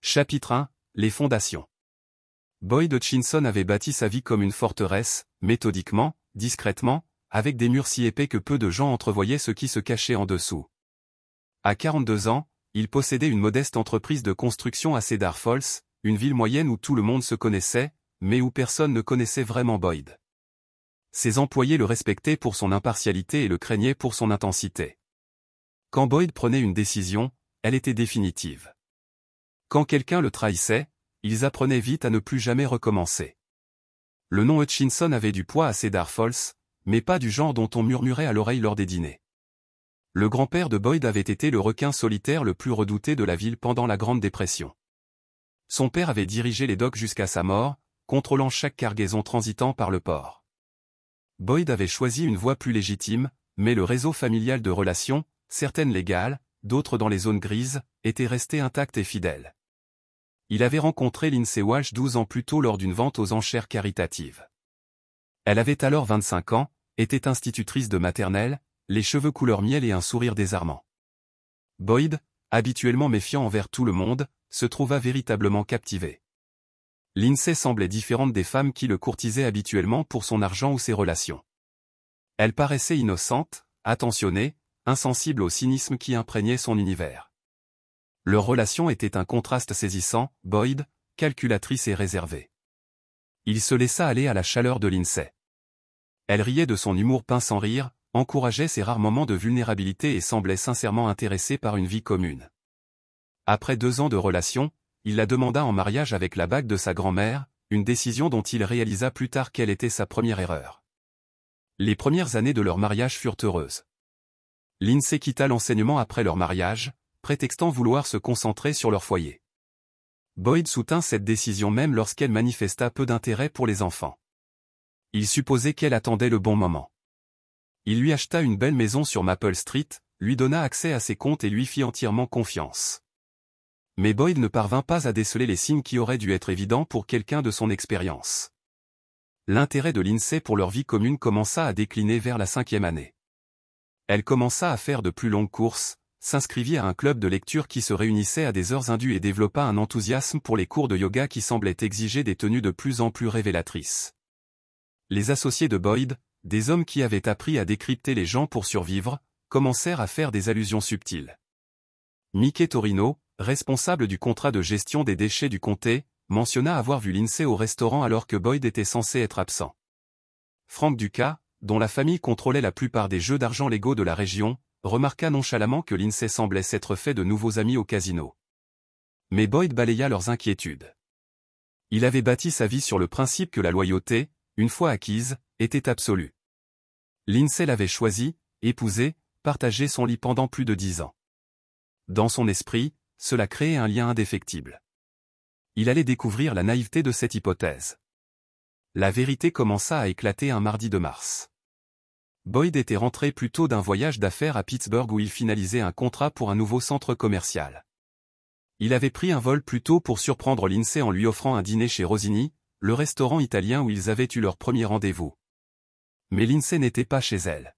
Chapitre 1. Les fondations. Boyd Hutchinson avait bâti sa vie comme une forteresse, méthodiquement, discrètement, avec des murs si épais que peu de gens entrevoyaient ce qui se cachait en dessous. À 42 ans, il possédait une modeste entreprise de construction à Cedar Falls, une ville moyenne où tout le monde se connaissait, mais où personne ne connaissait vraiment Boyd. Ses employés le respectaient pour son impartialité et le craignaient pour son intensité. Quand Boyd prenait une décision, elle était définitive. Quand quelqu'un le trahissait, ils apprenaient vite à ne plus jamais recommencer. Le nom Hutchinson avait du poids à Cedar Falls, mais pas du genre dont on murmurait à l'oreille lors des dîners. Le grand-père de Boyd avait été le requin solitaire le plus redouté de la ville pendant la Grande Dépression. Son père avait dirigé les docks jusqu'à sa mort, contrôlant chaque cargaison transitant par le port. Boyd avait choisi une voie plus légitime, mais le réseau familial de relations, certaines légales, d'autres dans les zones grises, était resté intact et fidèle. Il avait rencontré Lindsay Walsh 12 ans plus tôt lors d'une vente aux enchères caritatives. Elle avait alors 25 ans, était institutrice de maternelle, les cheveux couleur miel et un sourire désarmant. Boyd, habituellement méfiant envers tout le monde, se trouva véritablement captivé. Lindsay semblait différente des femmes qui le courtisaient habituellement pour son argent ou ses relations. Elle paraissait innocente, attentionnée, insensible au cynisme qui imprégnait son univers. Leur relation était un contraste saisissant, Boyd, calculatrice et réservée. Il se laissa aller à la chaleur de Lindsay. Elle riait de son humour peint sans rire, encourageait ses rares moments de vulnérabilité et semblait sincèrement intéressée par une vie commune. Après 2 ans de relation, il la demanda en mariage avec la bague de sa grand-mère, une décision dont il réalisa plus tard qu'elle était sa première erreur. Les premières années de leur mariage furent heureuses. Lindsay quitta l'enseignement après leur mariage, prétextant vouloir se concentrer sur leur foyer. Boyd soutint cette décision même lorsqu'elle manifesta peu d'intérêt pour les enfants. Il supposait qu'elle attendait le bon moment. Il lui acheta une belle maison sur Maple Street, lui donna accès à ses comptes et lui fit entièrement confiance. Mais Boyd ne parvint pas à déceler les signes qui auraient dû être évidents pour quelqu'un de son expérience. L'intérêt de Lindsay pour leur vie commune commença à décliner vers la 5e année. Elle commença à faire de plus longues courses, s'inscrivit à un club de lecture qui se réunissait à des heures indues et développa un enthousiasme pour les cours de yoga qui semblaient exiger des tenues de plus en plus révélatrices. Les associés de Boyd, des hommes qui avaient appris à décrypter les gens pour survivre, commencèrent à faire des allusions subtiles. Mickey Torino, responsable du contrat de gestion des déchets du comté, mentionna avoir vu Lindsay au restaurant alors que Boyd était censé être absent. Frank Ducas, dont la famille contrôlait la plupart des jeux d'argent légaux de la région, remarqua nonchalamment que Lindsay semblait s'être fait de nouveaux amis au casino. Mais Boyd balaya leurs inquiétudes. Il avait bâti sa vie sur le principe que la loyauté, une fois acquise, était absolue. Lindsay l'avait choisi, épousé, partagé son lit pendant plus de 10 ans. Dans son esprit, cela créait un lien indéfectible. Il allait découvrir la naïveté de cette hypothèse. La vérité commença à éclater un mardi de mars. Boyd était rentré plus tôt d'un voyage d'affaires à Pittsburgh où il finalisait un contrat pour un nouveau centre commercial. Il avait pris un vol plus tôt pour surprendre Lindsay en lui offrant un dîner chez Rosini, le restaurant italien où ils avaient eu leur premier rendez-vous. Mais Lindsay n'était pas chez elle.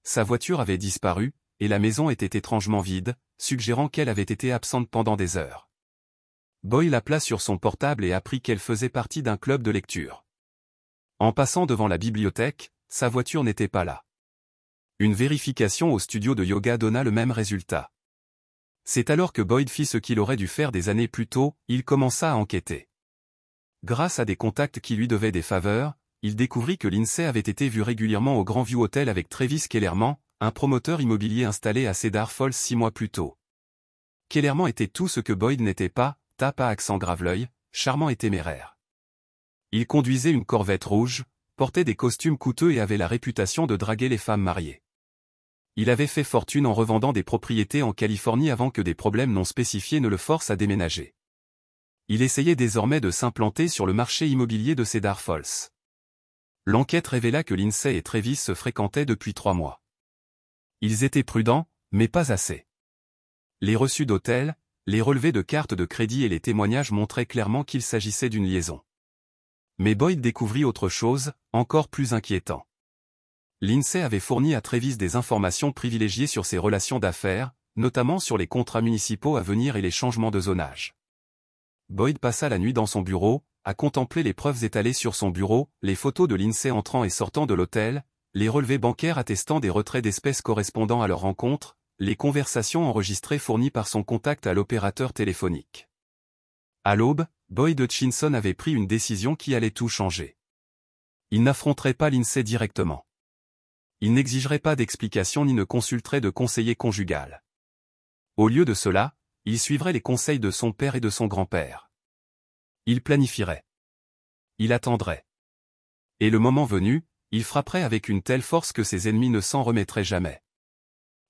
Sa voiture avait disparu, et la maison était étrangement vide, suggérant qu'elle avait été absente pendant des heures. Boyd l'appela sur son portable et apprit qu'elle faisait partie d'un club de lecture. En passant devant la bibliothèque, sa voiture n'était pas là. Une vérification au studio de yoga donna le même résultat. C'est alors que Boyd fit ce qu'il aurait dû faire des années plus tôt, il commença à enquêter. Grâce à des contacts qui lui devaient des faveurs, il découvrit que Lindsay avait été vue régulièrement au Grandview Hotel avec Travis Kellerman, un promoteur immobilier installé à Cedar Falls 6 mois plus tôt. Kellerman était tout ce que Boyd n'était pas, tape à accent grave-l'œil, charmant et téméraire. Il conduisait une Corvette rouge, portait des costumes coûteux et avait la réputation de draguer les femmes mariées. Il avait fait fortune en revendant des propriétés en Californie avant que des problèmes non spécifiés ne le forcent à déménager. Il essayait désormais de s'implanter sur le marché immobilier de Cedar Falls. L'enquête révéla que Lindsay et Travis se fréquentaient depuis 3 mois. Ils étaient prudents, mais pas assez. Les reçus d'hôtel, les relevés de cartes de crédit et les témoignages montraient clairement qu'il s'agissait d'une liaison. Mais Boyd découvrit autre chose, encore plus inquiétant. Lindsay avait fourni à Travis des informations privilégiées sur ses relations d'affaires, notamment sur les contrats municipaux à venir et les changements de zonage. Boyd passa la nuit dans son bureau, à contempler les preuves étalées sur son bureau, les photos de Lindsay entrant et sortant de l'hôtel, les relevés bancaires attestant des retraits d'espèces correspondant à leur rencontre, les conversations enregistrées fournies par son contact à l'opérateur téléphonique. À l'aube, Boyd Hutchinson avait pris une décision qui allait tout changer. Il n'affronterait pas Lindsay directement. Il n'exigerait pas d'explications ni ne consulterait de conseiller conjugal. Au lieu de cela, il suivrait les conseils de son père et de son grand-père. Il planifierait. Il attendrait. Et le moment venu, il frapperait avec une telle force que ses ennemis ne s'en remettraient jamais.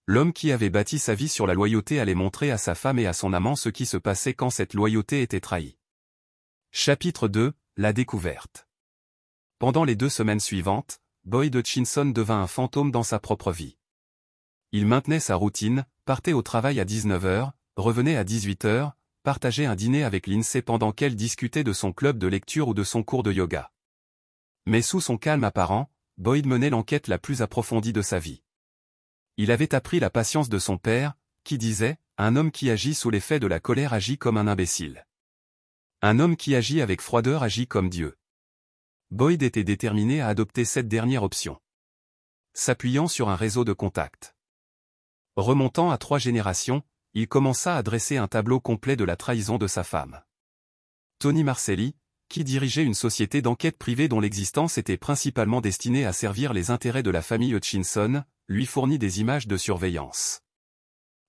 L'homme qui avait bâti sa vie sur la loyauté allait montrer à sa femme et à son amant ce qui se passait quand cette loyauté était trahie. Chapitre 2, la découverte. Pendant les 2 semaines suivantes, Boyd Hutchinson devint un fantôme dans sa propre vie. Il maintenait sa routine, partait au travail à 19h, revenait à 18h, partageait un dîner avec Lindsay pendant qu'elle discutait de son club de lecture ou de son cours de yoga. Mais sous son calme apparent, Boyd menait l'enquête la plus approfondie de sa vie. Il avait appris la patience de son père, qui disait « Un homme qui agit sous l'effet de la colère agit comme un imbécile. Un homme qui agit avec froideur agit comme Dieu. » Boyd était déterminé à adopter cette dernière option. S'appuyant sur un réseau de contacts. Remontant à 3 générations, il commença à dresser un tableau complet de la trahison de sa femme. Tony Marcelli, qui dirigeait une société d'enquête privée dont l'existence était principalement destinée à servir les intérêts de la famille Hutchinson, lui fournit des images de surveillance.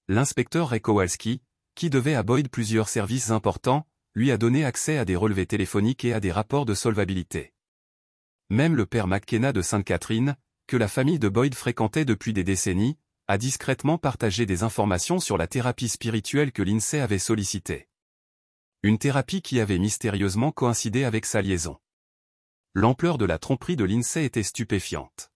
L'inspecteur Ray Kowalski, qui devait à Boyd plusieurs services importants, lui a donné accès à des relevés téléphoniques et à des rapports de solvabilité. Même le père McKenna de Sainte-Catherine, que la famille de Boyd fréquentait depuis des décennies, a discrètement partagé des informations sur la thérapie spirituelle que Lindsay avait sollicitée. Une thérapie qui avait mystérieusement coïncidé avec sa liaison. L'ampleur de la tromperie de Lindsay était stupéfiante.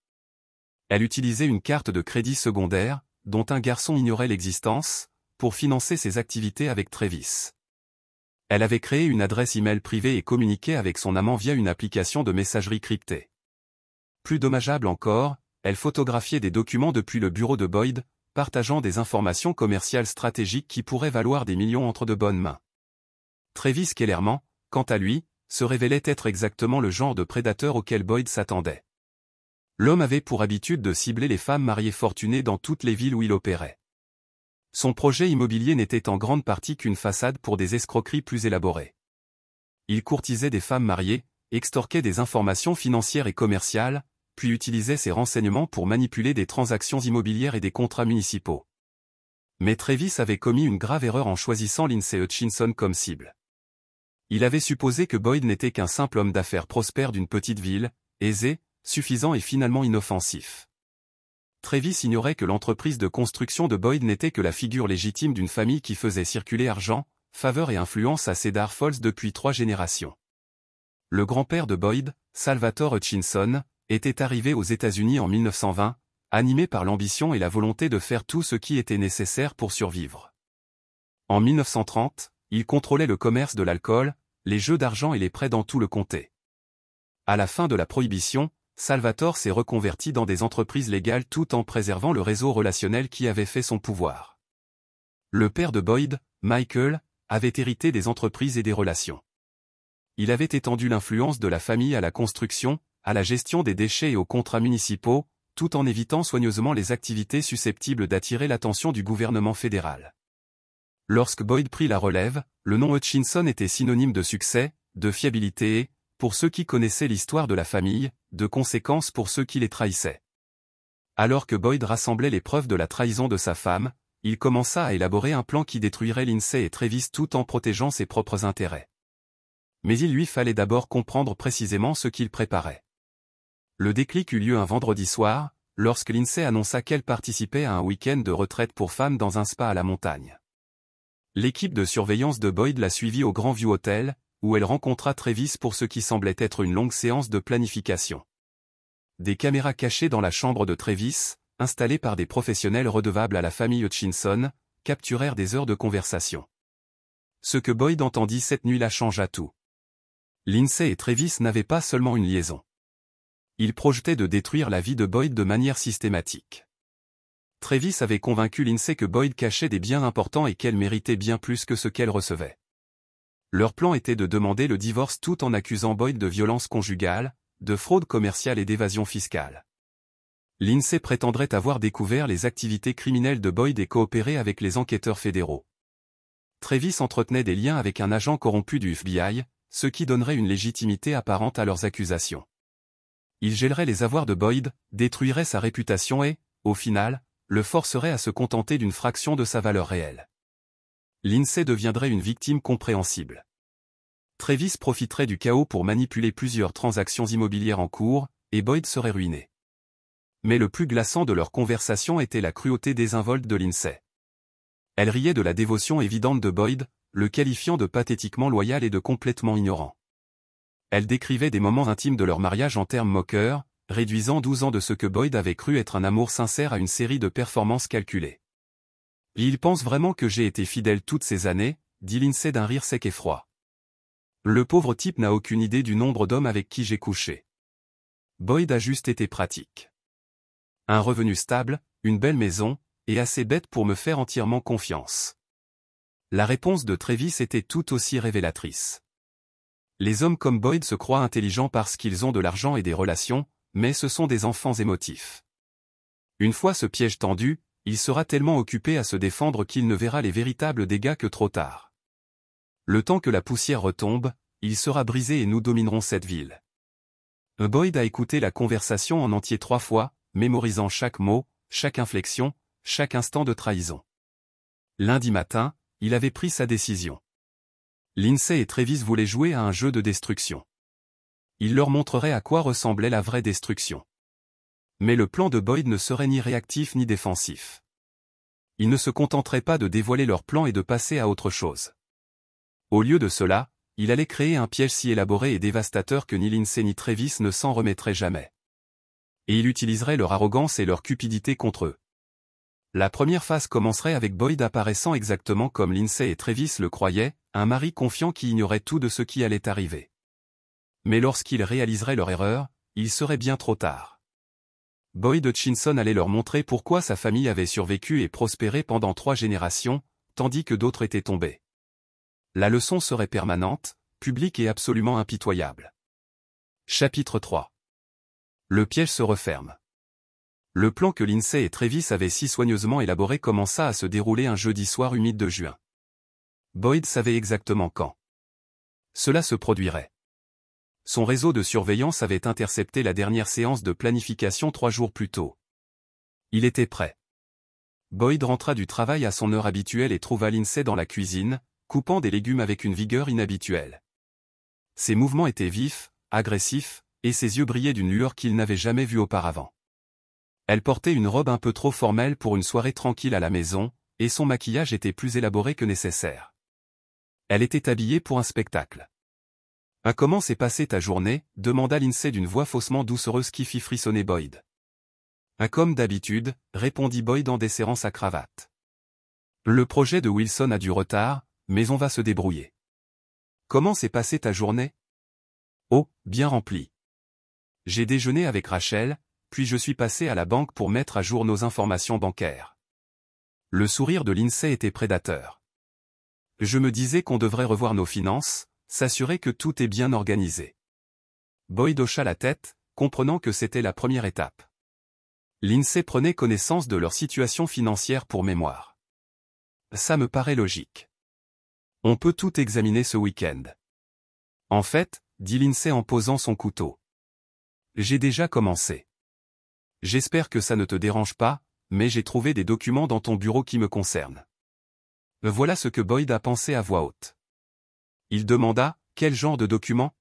Elle utilisait une carte de crédit secondaire, dont un garçon ignorait l'existence, pour financer ses activités avec Travis. Elle avait créé une adresse e-mail privée et communiquait avec son amant via une application de messagerie cryptée. Plus dommageable encore, elle photographiait des documents depuis le bureau de Boyd, partageant des informations commerciales stratégiques qui pourraient valoir des millions entre de bonnes mains. Travis Kellerman, quant à lui, se révélait être exactement le genre de prédateur auquel Boyd s'attendait. L'homme avait pour habitude de cibler les femmes mariées fortunées dans toutes les villes où il opérait. Son projet immobilier n'était en grande partie qu'une façade pour des escroqueries plus élaborées. Il courtisait des femmes mariées, extorquait des informations financières et commerciales, puis utilisait ces renseignements pour manipuler des transactions immobilières et des contrats municipaux. Mais Travis avait commis une grave erreur en choisissant Lindsay Hutchinson comme cible. Il avait supposé que Boyd n'était qu'un simple homme d'affaires prospère d'une petite ville, aisé, suffisant et finalement inoffensif. Travis ignorait que l'entreprise de construction de Boyd n'était que la figure légitime d'une famille qui faisait circuler argent, faveur et influence à Cedar Falls depuis 3 générations. Le grand-père de Boyd, Salvatore Hutchinson, était arrivé aux États-Unis en 1920, animé par l'ambition et la volonté de faire tout ce qui était nécessaire pour survivre. En 1930, il contrôlait le commerce de l'alcool, les jeux d'argent et les prêts dans tout le comté. À la fin de la Prohibition, Salvatore s'est reconverti dans des entreprises légales tout en préservant le réseau relationnel qui avait fait son pouvoir. Le père de Boyd, Michael, avait hérité des entreprises et des relations. Il avait étendu l'influence de la famille à la construction, à la gestion des déchets et aux contrats municipaux, tout en évitant soigneusement les activités susceptibles d'attirer l'attention du gouvernement fédéral. Lorsque Boyd prit la relève, le nom Hutchinson était synonyme de succès, de fiabilité et, pour ceux qui connaissaient l'histoire de la famille, de conséquences pour ceux qui les trahissaient. Alors que Boyd rassemblait les preuves de la trahison de sa femme, il commença à élaborer un plan qui détruirait Lindsay et Travis tout en protégeant ses propres intérêts. Mais il lui fallait d'abord comprendre précisément ce qu'il préparait. Le déclic eut lieu un vendredi soir, lorsque Lindsay annonça qu'elle participait à un week-end de retraite pour femmes dans un spa à la montagne. L'équipe de surveillance de Boyd la suivit au Grand View Hotel, où elle rencontra Travis pour ce qui semblait être une longue séance de planification. Des caméras cachées dans la chambre de Travis, installées par des professionnels redevables à la famille Hutchinson, capturèrent des heures de conversation. Ce que Boyd entendit cette nuit-là changea tout. Lindsay et Travis n'avaient pas seulement une liaison. Ils projetaient de détruire la vie de Boyd de manière systématique. Travis avait convaincu Lindsay que Boyd cachait des biens importants et qu'elle méritait bien plus que ce qu'elle recevait. Leur plan était de demander le divorce tout en accusant Boyd de violence conjugale, de fraude commerciale et d'évasion fiscale. Lindsay prétendrait avoir découvert les activités criminelles de Boyd et coopéré avec les enquêteurs fédéraux. Travis entretenait des liens avec un agent corrompu du FBI, ce qui donnerait une légitimité apparente à leurs accusations. Il gèlerait les avoirs de Boyd, détruirait sa réputation et, au final, le forcerait à se contenter d'une fraction de sa valeur réelle. Lindsay deviendrait une victime compréhensible. Travis profiterait du chaos pour manipuler plusieurs transactions immobilières en cours, et Boyd serait ruiné. Mais le plus glaçant de leur conversation était la cruauté désinvolte de Lindsay. Elle riait de la dévotion évidente de Boyd, le qualifiant de pathétiquement loyal et de complètement ignorant. Elle décrivait des moments intimes de leur mariage en termes moqueurs, réduisant 12 ans de ce que Boyd avait cru être un amour sincère à une série de performances calculées. « Il pense vraiment que j'ai été fidèle toutes ces années », dit Lindsay d'un rire sec et froid. Le pauvre type n'a aucune idée du nombre d'hommes avec qui j'ai couché. Boyd a juste été pratique. Un revenu stable, une belle maison, et assez bête pour me faire entièrement confiance. La réponse de Travis était tout aussi révélatrice. Les hommes comme Boyd se croient intelligents parce qu'ils ont de l'argent et des relations, mais ce sont des enfants émotifs. Une fois ce piège tendu, il sera tellement occupé à se défendre qu'il ne verra les véritables dégâts que trop tard. Le temps que la poussière retombe, il sera brisé et nous dominerons cette ville. Boyd a écouté la conversation en entier 3 fois, mémorisant chaque mot, chaque inflexion, chaque instant de trahison. Lundi matin, il avait pris sa décision. Lindsay et Travis voulaient jouer à un jeu de destruction. Il leur montrerait à quoi ressemblait la vraie destruction. Mais le plan de Boyd ne serait ni réactif ni défensif. Il ne se contenterait pas de dévoiler leur plan et de passer à autre chose. Au lieu de cela, il allait créer un piège si élaboré et dévastateur que ni Lindsay ni Travis ne s'en remettraient jamais. Et il utiliserait leur arrogance et leur cupidité contre eux. La première phase commencerait avec Boyd apparaissant exactement comme Lindsay et Travis le croyaient, un mari confiant qui ignorait tout de ce qui allait arriver. Mais lorsqu'ils réaliseraient leur erreur, il serait bien trop tard. Boyd Hutchinson allait leur montrer pourquoi sa famille avait survécu et prospéré pendant 3 générations, tandis que d'autres étaient tombés. La leçon serait permanente, publique et absolument impitoyable. Chapitre 3. Le piège se referme. Le plan que Lindsay et Travis avaient si soigneusement élaboré commença à se dérouler un jeudi soir humide de juin. Boyd savait exactement quand cela se produirait. Son réseau de surveillance avait intercepté la dernière séance de planification 3 jours plus tôt. Il était prêt. Boyd rentra du travail à son heure habituelle et trouva Lindsay dans la cuisine, coupant des légumes avec une vigueur inhabituelle. Ses mouvements étaient vifs, agressifs, et ses yeux brillaient d'une lueur qu'il n'avait jamais vue auparavant. Elle portait une robe un peu trop formelle pour une soirée tranquille à la maison, et son maquillage était plus élaboré que nécessaire. Elle était habillée pour un spectacle. « Comment s'est passée ta journée ?» demanda Lindsay d'une voix faussement doucereuse qui fit frissonner Boyd. « Comme d'habitude » répondit Boyd en desserrant sa cravate. « Le projet de Wilson a du retard, mais on va se débrouiller. »« Comment s'est passée ta journée ?»« Oh, bien remplie. J'ai déjeuné avec Rachel, puis je suis passé à la banque pour mettre à jour nos informations bancaires. » Le sourire de Lindsay était prédateur. « Je me disais qu'on devrait revoir nos finances, s'assurer que tout est bien organisé. » Boyd hocha la tête, comprenant que c'était la première étape. Lindsay prenait connaissance de leur situation financière pour mémoire. « Ça me paraît logique. On peut tout examiner ce week-end. » « En fait, » dit Lindsay en posant son couteau. « J'ai déjà commencé. J'espère que ça ne te dérange pas, mais j'ai trouvé des documents dans ton bureau qui me concernent. » Voilà ce que Boyd a pensé à voix haute. Il demanda, « Quel genre de documents ?»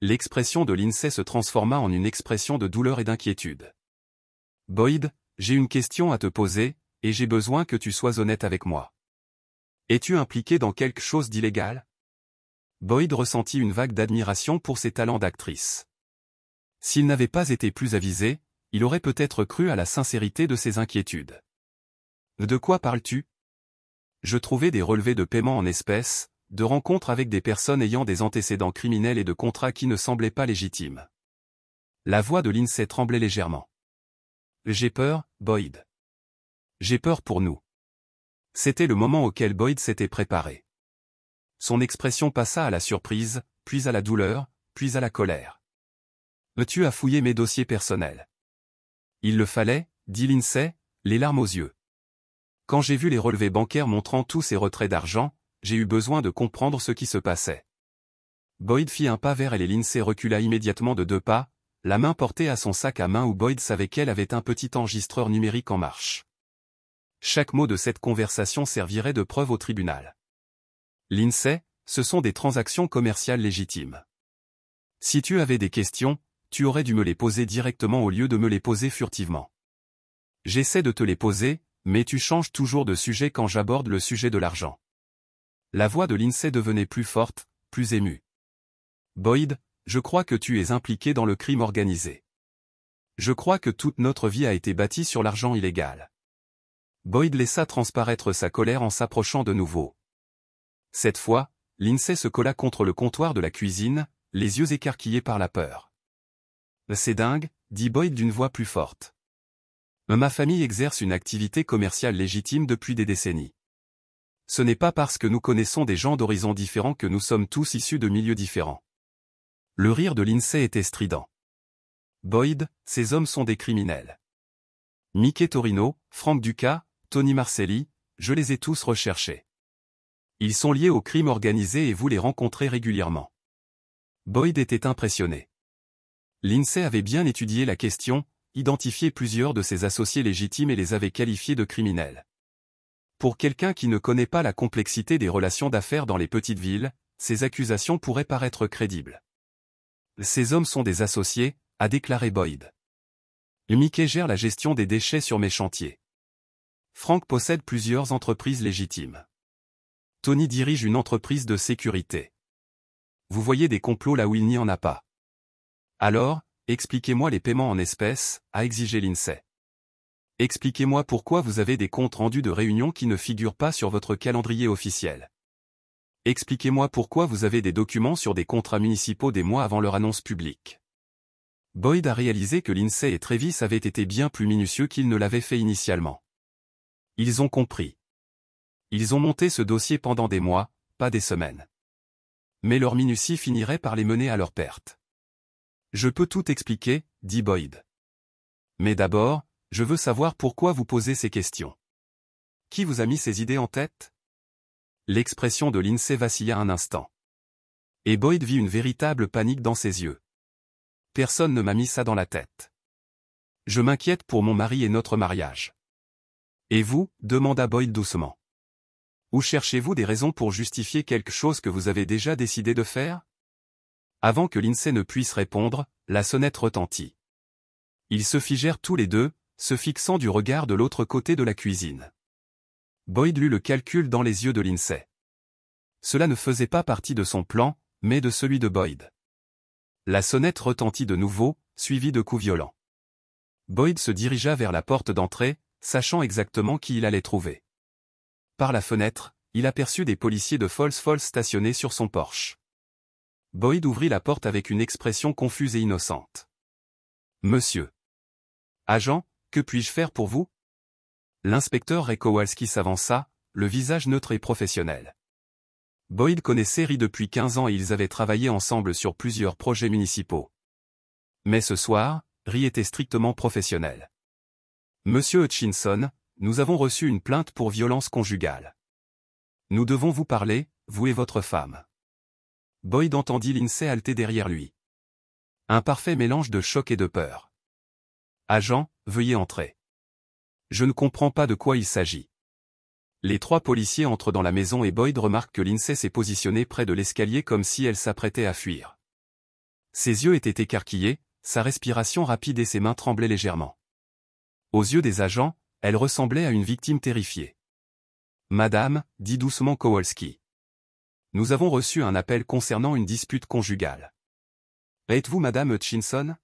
L'expression de Lindsay se transforma en une expression de douleur et d'inquiétude. « Boyd, j'ai une question à te poser, et j'ai besoin que tu sois honnête avec moi. Es-tu impliqué dans quelque chose d'illégal ?» Boyd ressentit une vague d'admiration pour ses talents d'actrice. S'il n'avait pas été plus avisé, il aurait peut-être cru à la sincérité de ses inquiétudes. « De quoi parles-tu » ? Je trouvais des relevés de paiement en espèces, de rencontres avec des personnes ayant des antécédents criminels et de contrats qui ne semblaient pas légitimes. La voix de Lindsay tremblait légèrement. « J'ai peur, Boyd. J'ai peur pour nous. » C'était le moment auquel Boyd s'était préparé. Son expression passa à la surprise, puis à la douleur, puis à la colère. « Tu as fouillé mes dossiers personnels. » « Il le fallait, » dit Lindsay, les larmes aux yeux. « Quand j'ai vu les relevés bancaires montrant tous ces retraits d'argent, j'ai eu besoin de comprendre ce qui se passait. » Boyd fit un pas vers elle et Lindsay recula immédiatement de 2 pas, la main portée à son sac à main où Boyd savait qu'elle avait un petit enregistreur numérique en marche. Chaque mot de cette conversation servirait de preuve au tribunal. « Lindsay, ce sont des transactions commerciales légitimes. Si tu avais des questions, tu aurais dû me les poser directement au lieu de me les poser furtivement. J'essaie de te les poser, mais tu changes toujours de sujet quand j'aborde le sujet de l'argent. » La voix de Lindsay devenait plus forte, plus émue. « Boyd, je crois que tu es impliqué dans le crime organisé. Je crois que toute notre vie a été bâtie sur l'argent illégal. » Boyd laissa transparaître sa colère en s'approchant de nouveau. Cette fois, Lindsay se colla contre le comptoir de la cuisine, les yeux écarquillés par la peur. « C'est dingue, » dit Boyd d'une voix plus forte. « Ma famille exerce une activité commerciale légitime depuis des décennies. Ce n'est pas parce que nous connaissons des gens d'horizons différents que nous sommes tous issus de milieux différents. » Le rire de Lindsay était strident. « Boyd, ces hommes sont des criminels. Mickey Torino, Frank Ducas, Tony Marcelli, je les ai tous recherchés. Ils sont liés au crime organisé et vous les rencontrez régulièrement. » Boyd était impressionné. Lindsay avait bien étudié la question, identifié plusieurs de ses associés légitimes et les avait qualifiés de criminels. Pour quelqu'un qui ne connaît pas la complexité des relations d'affaires dans les petites villes, ces accusations pourraient paraître crédibles. « Ces hommes sont des associés, » a déclaré Boyd. « Mickey gère la gestion des déchets sur mes chantiers. Frank possède plusieurs entreprises légitimes. Tony dirige une entreprise de sécurité. Vous voyez des complots là où il n'y en a pas. Alors, expliquez-moi les paiements en espèces, a exigé Lindsay. Expliquez-moi pourquoi vous avez des comptes rendus de réunions qui ne figurent pas sur votre calendrier officiel. Expliquez-moi pourquoi vous avez des documents sur des contrats municipaux des mois avant leur annonce publique. » Boyd a réalisé que Lindsay et Travis avaient été bien plus minutieux qu'ils ne l'avaient fait initialement. Ils ont compris. Ils ont monté ce dossier pendant des mois, pas des semaines. Mais leur minutie finirait par les mener à leur perte. « Je peux tout expliquer, » dit Boyd. « Mais d'abord, je veux savoir pourquoi vous posez ces questions. Qui vous a mis ces idées en tête ?» L'expression de Lindsay vacilla un instant. Et Boyd vit une véritable panique dans ses yeux. « Personne ne m'a mis ça dans la tête. Je m'inquiète pour mon mari et notre mariage. »« Et vous ?» demanda Boyd doucement. « Où cherchez-vous des raisons pour justifier quelque chose que vous avez déjà décidé de faire ?» Avant que Lindsay ne puisse répondre, la sonnette retentit. Ils se figèrent tous les deux, se fixant du regard de l'autre côté de la cuisine. Boyd lut le calcul dans les yeux de Lindsay. Cela ne faisait pas partie de son plan, mais de celui de Boyd. La sonnette retentit de nouveau, suivie de coups violents. Boyd se dirigea vers la porte d'entrée, sachant exactement qui il allait trouver. Par la fenêtre, il aperçut des policiers de Falls stationnés sur son porche. Boyd ouvrit la porte avec une expression confuse et innocente. « Monsieur. Agent, que puis-je faire pour vous ?» L'inspecteur Ray Kowalski s'avança, le visage neutre et professionnel. Boyd connaissait Ray depuis 15 ans et ils avaient travaillé ensemble sur plusieurs projets municipaux. Mais ce soir, Ray était strictement professionnel. « Monsieur Hutchinson, nous avons reçu une plainte pour violence conjugale. Nous devons vous parler, vous et votre femme. » Boyd entendit Lindsay halter derrière lui. Un parfait mélange de choc et de peur. « Agent, veuillez entrer. Je ne comprends pas de quoi il s'agit. » Les 3 policiers entrent dans la maison et Boyd remarque que Lindsay s'est positionnée près de l'escalier comme si elle s'apprêtait à fuir. Ses yeux étaient écarquillés, sa respiration rapide et ses mains tremblaient légèrement. Aux yeux des agents, elle ressemblait à une victime terrifiée. « Madame, » dit doucement Kowalski. « Nous avons reçu un appel concernant une dispute conjugale. » « Êtes-vous Madame Hutchinson ?»«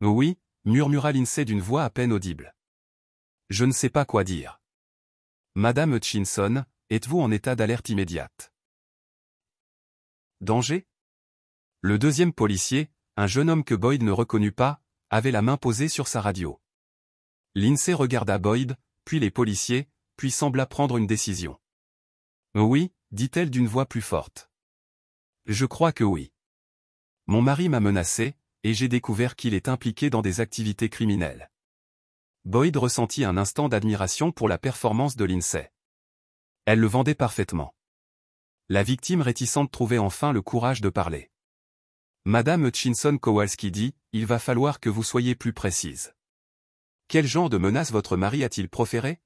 Oui », murmura Lindsay d'une voix à peine audible. « Je ne sais pas quoi dire. »« Madame Hutchinson, êtes-vous en état d'alerte immédiate ?»« Danger ?» Le deuxième policier, un jeune homme que Boyd ne reconnut pas, avait la main posée sur sa radio. Lindsay regarda Boyd, puis les policiers, puis sembla prendre une décision. « Oui, dit-elle d'une voix plus forte. Je crois que oui. Mon mari m'a menacé, et j'ai découvert qu'il est impliqué dans des activités criminelles. Boyd ressentit un instant d'admiration pour la performance de Lindsay. Elle le vendait parfaitement. La victime réticente trouvait enfin le courage de parler. Madame Hutchinson Kowalski dit, il va falloir que vous soyez plus précise. Quel genre de menace votre mari a-t-il proféré?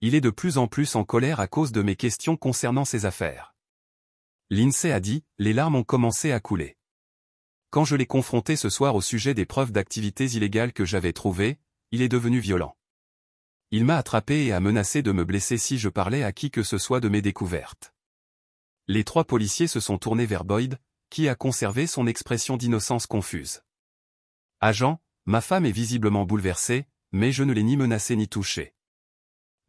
Il est de plus en plus en colère à cause de mes questions concernant ses affaires. Lindsay a dit, les larmes ont commencé à couler. Quand je l'ai confronté ce soir au sujet des preuves d'activités illégales que j'avais trouvées, il est devenu violent. Il m'a attrapé et a menacé de me blesser si je parlais à qui que ce soit de mes découvertes. Les trois policiers se sont tournés vers Boyd, qui a conservé son expression d'innocence confuse. Agent, ma femme est visiblement bouleversée, mais je ne l'ai ni menacée ni touchée.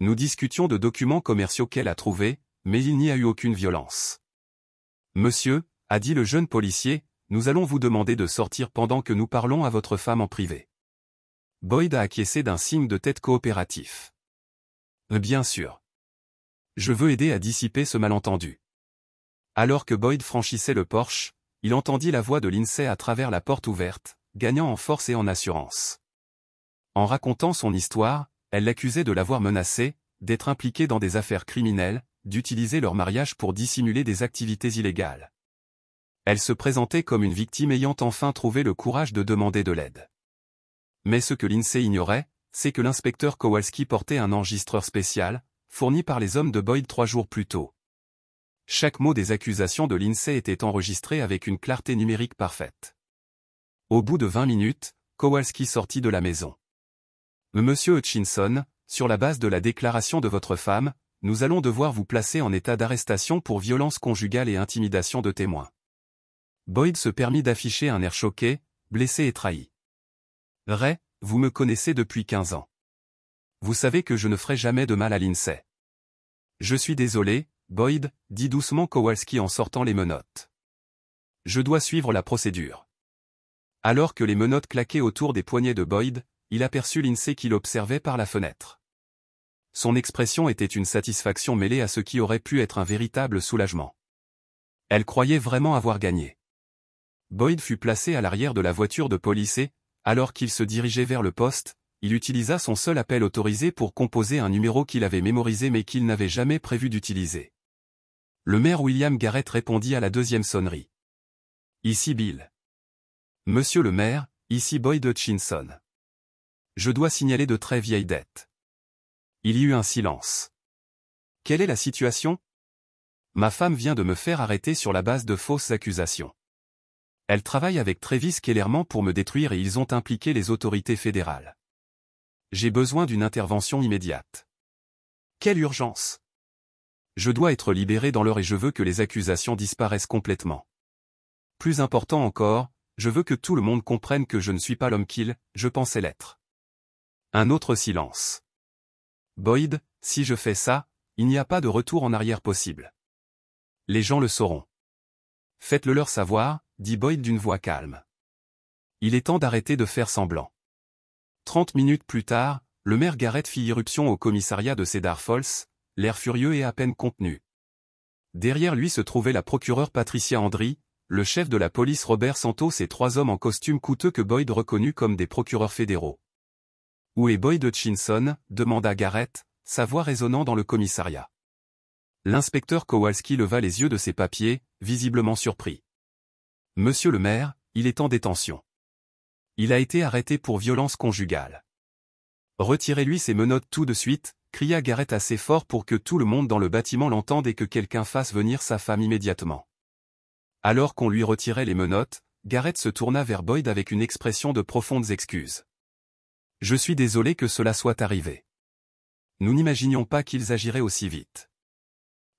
Nous discutions de documents commerciaux qu'elle a trouvés, mais il n'y a eu aucune violence. Monsieur, a dit le jeune policier, nous allons vous demander de sortir pendant que nous parlons à votre femme en privé. Boyd a acquiescé d'un signe de tête coopératif. Bien sûr. Je veux aider à dissiper ce malentendu. Alors que Boyd franchissait le porche, il entendit la voix de Lindsay à travers la porte ouverte, gagnant en force et en assurance. En racontant son histoire, elle l'accusait de l'avoir menacé, d'être impliqué dans des affaires criminelles, d'utiliser leur mariage pour dissimuler des activités illégales. Elle se présentait comme une victime ayant enfin trouvé le courage de demander de l'aide. Mais ce que Lindsay ignorait, c'est que l'inspecteur Kowalski portait un enregistreur spécial, fourni par les hommes de Boyd 3 jours plus tôt. Chaque mot des accusations de Lindsay était enregistré avec une clarté numérique parfaite. Au bout de 20 minutes, Kowalski sortit de la maison. Monsieur Hutchinson, sur la base de la déclaration de votre femme, nous allons devoir vous placer en état d'arrestation pour violence conjugale et intimidation de témoins. Boyd se permit d'afficher un air choqué, blessé et trahi. Ray, vous me connaissez depuis 15 ans. Vous savez que je ne ferai jamais de mal à Lindsay. Je suis désolé, Boyd, dit doucement Kowalski en sortant les menottes. Je dois suivre la procédure. Alors que les menottes claquaient autour des poignets de Boyd, il aperçut Lindsay qui l'observait par la fenêtre. Son expression était une satisfaction mêlée à ce qui aurait pu être un véritable soulagement. Elle croyait vraiment avoir gagné. Boyd fut placé à l'arrière de la voiture de police et, alors qu'il se dirigeait vers le poste, il utilisa son seul appel autorisé pour composer un numéro qu'il avait mémorisé mais qu'il n'avait jamais prévu d'utiliser. Le maire William Garrett répondit à la deuxième sonnerie. Ici Bill. Monsieur le maire, ici Boyd Hutchinson. Je dois signaler de très vieilles dettes. Il y eut un silence. Quelle est la situation? Ma femme vient de me faire arrêter sur la base de fausses accusations. Elle travaille avec Travis Kellerman pour me détruire et ils ont impliqué les autorités fédérales. J'ai besoin d'une intervention immédiate. Quelle urgence! Je dois être libéré dans l'heure et je veux que les accusations disparaissent complètement. Plus important encore, je veux que tout le monde comprenne que je ne suis pas l'homme je pensais l'être. Un autre silence. Boyd, si je fais ça, il n'y a pas de retour en arrière possible. Les gens le sauront. Faites-le leur savoir, dit Boyd d'une voix calme. Il est temps d'arrêter de faire semblant. 30 minutes plus tard, le maire Garrett fit irruption au commissariat de Cedar Falls, l'air furieux et à peine contenu. Derrière lui se trouvait la procureure Patricia Andry, le chef de la police Robert Santos et 3 hommes en costume coûteux que Boyd reconnut comme des procureurs fédéraux. « Où est Boyd Hutchinson » demanda Garrett, sa voix résonnant dans le commissariat. L'inspecteur Kowalski leva les yeux de ses papiers, visiblement surpris. « Monsieur le maire, il est en détention. Il a été arrêté pour violence conjugale. » « Retirez-lui ses menottes tout de suite » cria Garrett assez fort pour que tout le monde dans le bâtiment l'entende et que quelqu'un fasse venir sa femme immédiatement. Alors qu'on lui retirait les menottes, Garrett se tourna vers Boyd avec une expression de profondes excuses. « Je suis désolé que cela soit arrivé. Nous n'imaginions pas qu'ils agiraient aussi vite. »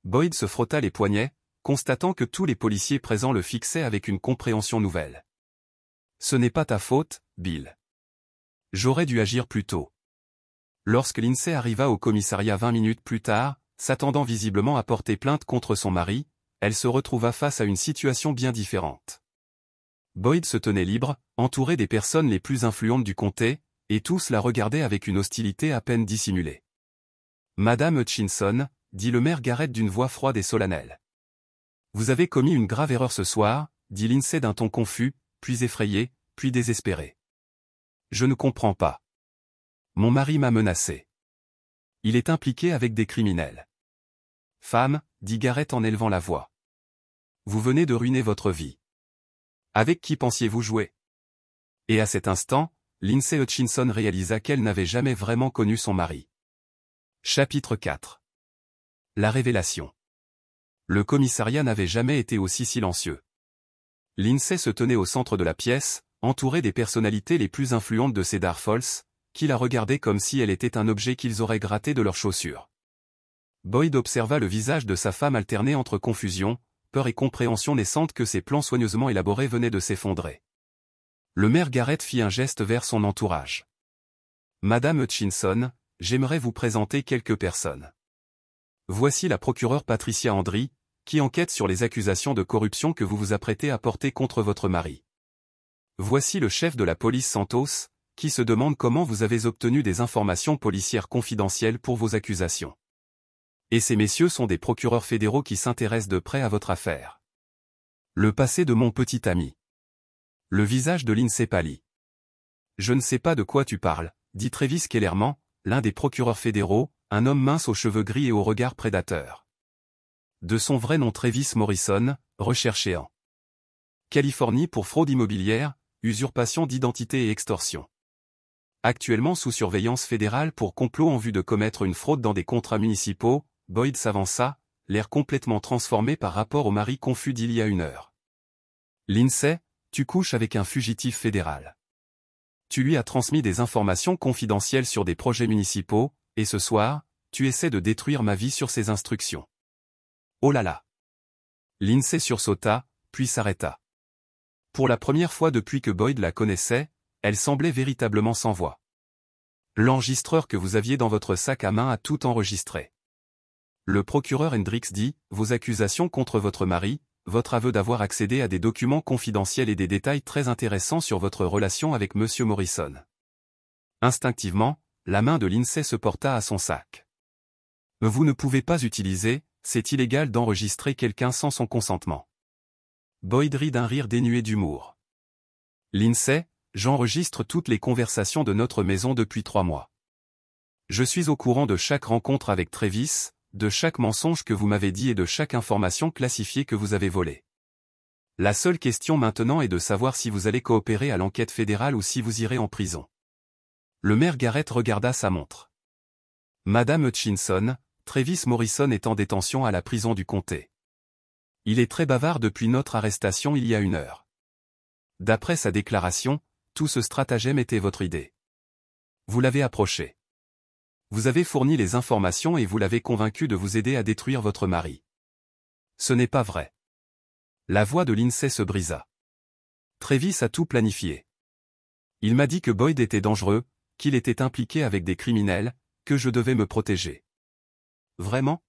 Boyd se frotta les poignets, constatant que tous les policiers présents le fixaient avec une compréhension nouvelle. « Ce n'est pas ta faute, Bill. J'aurais dû agir plus tôt. » Lorsque Lindsay arriva au commissariat 20 minutes plus tard, s'attendant visiblement à porter plainte contre son mari, elle se retrouva face à une situation bien différente. Boyd se tenait libre, entouré des personnes les plus influentes du comté, et tous la regardaient avec une hostilité à peine dissimulée. « Madame Hutchinson » dit le maire Garrett d'une voix froide et solennelle. Vous avez commis une grave erreur ce soir, dit Lindsay d'un ton confus, puis effrayé, puis désespéré. Je ne comprends pas. Mon mari m'a menacé. Il est impliqué avec des criminels. Femme, dit Garrett en élevant la voix. Vous venez de ruiner votre vie. Avec qui pensiez-vous jouer? Et à cet instant, Lindsay Hutchinson réalisa qu'elle n'avait jamais vraiment connu son mari. Chapitre 4. La révélation. Le commissariat n'avait jamais été aussi silencieux. Lindsay se tenait au centre de la pièce, entourée des personnalités les plus influentes de Cedar Falls, qui la regardaient comme si elle était un objet qu'ils auraient gratté de leurs chaussures. Boyd observa le visage de sa femme alterner entre confusion, peur et compréhension naissante que ses plans soigneusement élaborés venaient de s'effondrer. Le maire Garrett fit un geste vers son entourage. Madame Hutchinson, j'aimerais vous présenter quelques personnes. Voici la procureure Patricia Andry, qui enquête sur les accusations de corruption que vous vous apprêtez à porter contre votre mari. Voici le chef de la police Santos, qui se demande comment vous avez obtenu des informations policières confidentielles pour vos accusations. Et ces messieurs sont des procureurs fédéraux qui s'intéressent de près à votre affaire. Le passé de mon petit ami. Le visage de Lindsay pâlit. Je ne sais pas de quoi tu parles, dit Travis Kellerman, l'un des procureurs fédéraux, un homme mince aux cheveux gris et au regard prédateur. De son vrai nom Travis Morrison, recherché en Californie pour fraude immobilière, usurpation d'identité et extorsion. Actuellement sous surveillance fédérale pour complot en vue de commettre une fraude dans des contrats municipaux, Boyd s'avança, l'air complètement transformé par rapport au mari confus d'il y a une heure. Lindsay, tu couches avec un fugitif fédéral. Tu lui as transmis des informations confidentielles sur des projets municipaux, et ce soir, tu essaies de détruire ma vie sur ces instructions. Oh là là! Lindsay sursauta, puis s'arrêta. Pour la première fois depuis que Boyd la connaissait, elle semblait véritablement sans voix. L'enregistreur que vous aviez dans votre sac à main a tout enregistré. Le procureur Hendricks dit, vos accusations contre votre mari, votre aveu d'avoir accédé à des documents confidentiels et des détails très intéressants sur votre relation avec Monsieur Morrison. Instinctivement, la main de Lindsay se porta à son sac. Vous ne pouvez pas utiliser, c'est illégal d'enregistrer quelqu'un sans son consentement. Boyd rit d'un rire dénué d'humour. Lindsay, j'enregistre toutes les conversations de notre maison depuis 3 mois. Je suis au courant de chaque rencontre avec Travis, de chaque mensonge que vous m'avez dit et de chaque information classifiée que vous avez volée. La seule question maintenant est de savoir si vous allez coopérer à l'enquête fédérale ou si vous irez en prison. Le maire Garrett regarda sa montre. Madame Hutchinson, Travis Morrison est en détention à la prison du comté. Il est très bavard depuis notre arrestation il y a 1 heure. D'après sa déclaration, tout ce stratagème était votre idée. Vous l'avez approché. Vous avez fourni les informations et vous l'avez convaincu de vous aider à détruire votre mari. Ce n'est pas vrai. La voix de Lindsay se brisa. Travis a tout planifié. Il m'a dit que Boyd était dangereux, qu'il était impliqué avec des criminels, que je devais me protéger. Vraiment?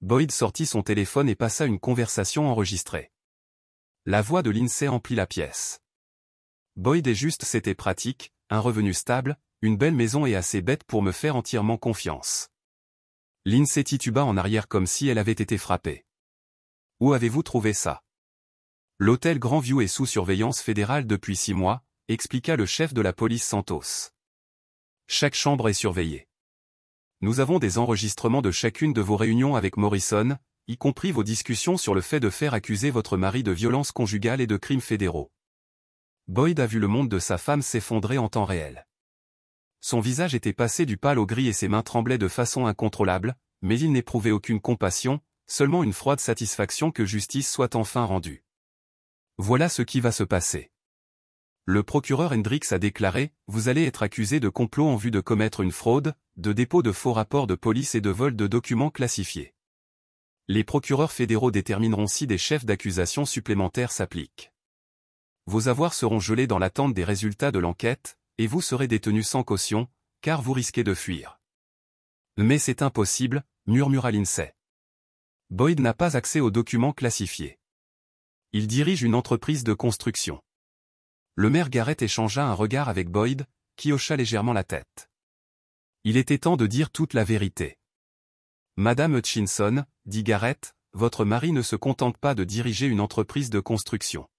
Boyd sortit son téléphone et passa une conversation enregistrée. La voix de Lindsay emplit la pièce. Boyd est juste, c'était pratique, un revenu stable, une belle maison et assez bête pour me faire entièrement confiance. Lindsay tituba en arrière comme si elle avait été frappée. Où avez-vous trouvé ça? L'hôtel Grandview est sous surveillance fédérale depuis 6 mois, expliqua le chef de la police Santos. Chaque chambre est surveillée. Nous avons des enregistrements de chacune de vos réunions avec Morrison, y compris vos discussions sur le fait de faire accuser votre mari de violences conjugales et de crimes fédéraux. Boyd a vu le monde de sa femme s'effondrer en temps réel. Son visage était passé du pâle au gris et ses mains tremblaient de façon incontrôlable, mais il n'éprouvait aucune compassion, seulement une froide satisfaction que justice soit enfin rendue. Voilà ce qui va se passer. Le procureur Hendricks a déclaré, vous allez être accusé de complot en vue de commettre une fraude, de dépôt de faux rapports de police et de vol de documents classifiés. Les procureurs fédéraux détermineront si des chefs d'accusation supplémentaires s'appliquent. Vos avoirs seront gelés dans l'attente des résultats de l'enquête, et vous serez détenu sans caution, car vous risquez de fuir. Mais c'est impossible, murmura Lindsay. Boyd n'a pas accès aux documents classifiés. Il dirige une entreprise de construction. Le maire Garrett échangea un regard avec Boyd, qui hocha légèrement la tête. Il était temps de dire toute la vérité. Madame Hutchinson, dit Garrett, votre mari ne se contente pas de diriger une entreprise de construction.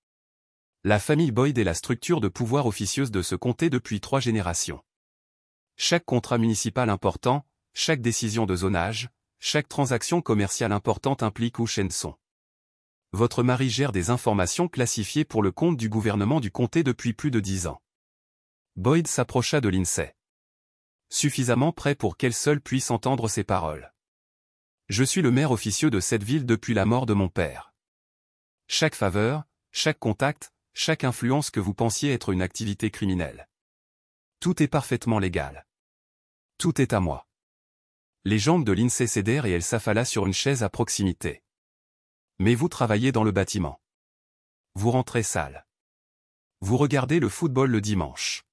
La famille Boyd est la structure de pouvoir officieuse de ce comté depuis 3 générations. Chaque contrat municipal important, chaque décision de zonage, chaque transaction commerciale importante implique Hutchinson. Votre mari gère des informations classifiées pour le compte du gouvernement du comté depuis plus de 10 ans. Boyd s'approcha de Lindsay. Suffisamment près pour qu'elle seule puisse entendre ses paroles. Je suis le maire officieux de cette ville depuis la mort de mon père. Chaque faveur, chaque contact, chaque influence que vous pensiez être une activité criminelle. Tout est parfaitement légal. Tout est à moi. Les jambes de Lindsay cédèrent et elle s'affala sur une chaise à proximité. Mais vous travaillez dans le bâtiment. Vous rentrez sale. Vous regardez le football le dimanche.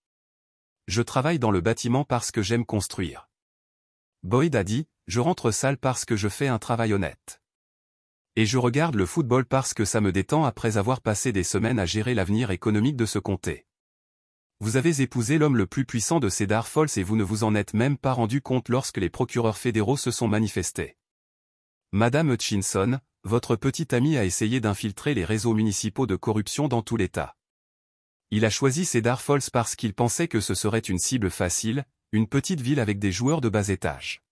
Je travaille dans le bâtiment parce que j'aime construire. Boyd a dit, je rentre sale parce que je fais un travail honnête. Et je regarde le football parce que ça me détend après avoir passé des semaines à gérer l'avenir économique de ce comté. Vous avez épousé l'homme le plus puissant de Cedar Falls et vous ne vous en êtes même pas rendu compte lorsque les procureurs fédéraux se sont manifestés. Madame Hutchinson, votre petit ami a essayé d'infiltrer les réseaux municipaux de corruption dans tout l'État. Il a choisi Cedar Falls parce qu'il pensait que ce serait une cible facile, une petite ville avec des joueurs de bas étage.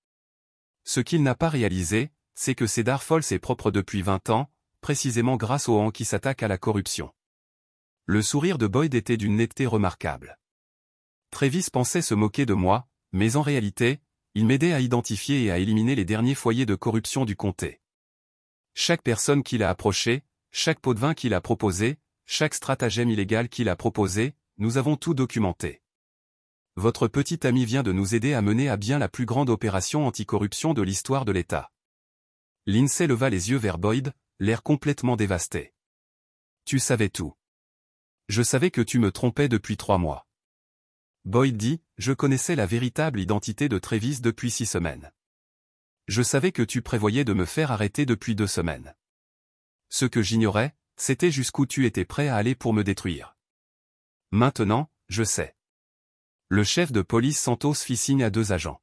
Ce qu'il n'a pas réalisé, c'est que Cedar Falls est propre depuis 20 ans, précisément grâce aux gens qui s'attaquent à la corruption. Le sourire de Boyd était d'une netteté remarquable. Travis pensait se moquer de moi, mais en réalité, il m'aidait à identifier et à éliminer les derniers foyers de corruption du comté. Chaque personne qu'il a approchée, chaque pot de vin qu'il a proposé, chaque stratagème illégal qu'il a proposé, nous avons tout documenté. Votre petit ami vient de nous aider à mener à bien la plus grande opération anticorruption de l'histoire de l'État. Lindsay leva les yeux vers Boyd, l'air complètement dévasté. Tu savais tout. Je savais que tu me trompais depuis 3 mois. Boyd dit, je connaissais la véritable identité de Travis depuis 6 semaines. Je savais que tu prévoyais de me faire arrêter depuis 2 semaines. Ce que j'ignorais, c'était jusqu'où tu étais prêt à aller pour me détruire. Maintenant, je sais. Le chef de police Santos fit signe à 2 agents.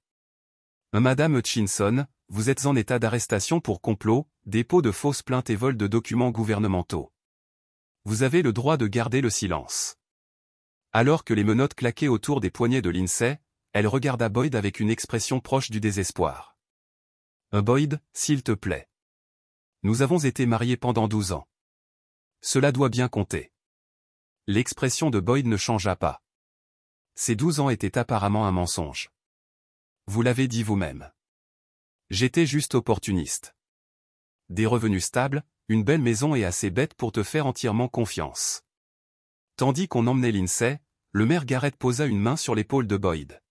Madame Hutchinson, vous êtes en état d'arrestation pour complot, dépôt de fausses plaintes et vol de documents gouvernementaux. Vous avez le droit de garder le silence. Alors que les menottes claquaient autour des poignets de Lindsay, elle regarda Boyd avec une expression proche du désespoir. Boyd, s'il te plaît. Nous avons été mariés pendant 12 ans. Cela doit bien compter. L'expression de Boyd ne changea pas. Ces 12 ans étaient apparemment un mensonge. Vous l'avez dit vous-même. J'étais juste opportuniste. Des revenus stables, une belle maison et assez bête pour te faire entièrement confiance. Tandis qu'on emmenait Lindsay, le maire Garrett posa une main sur l'épaule de Boyd.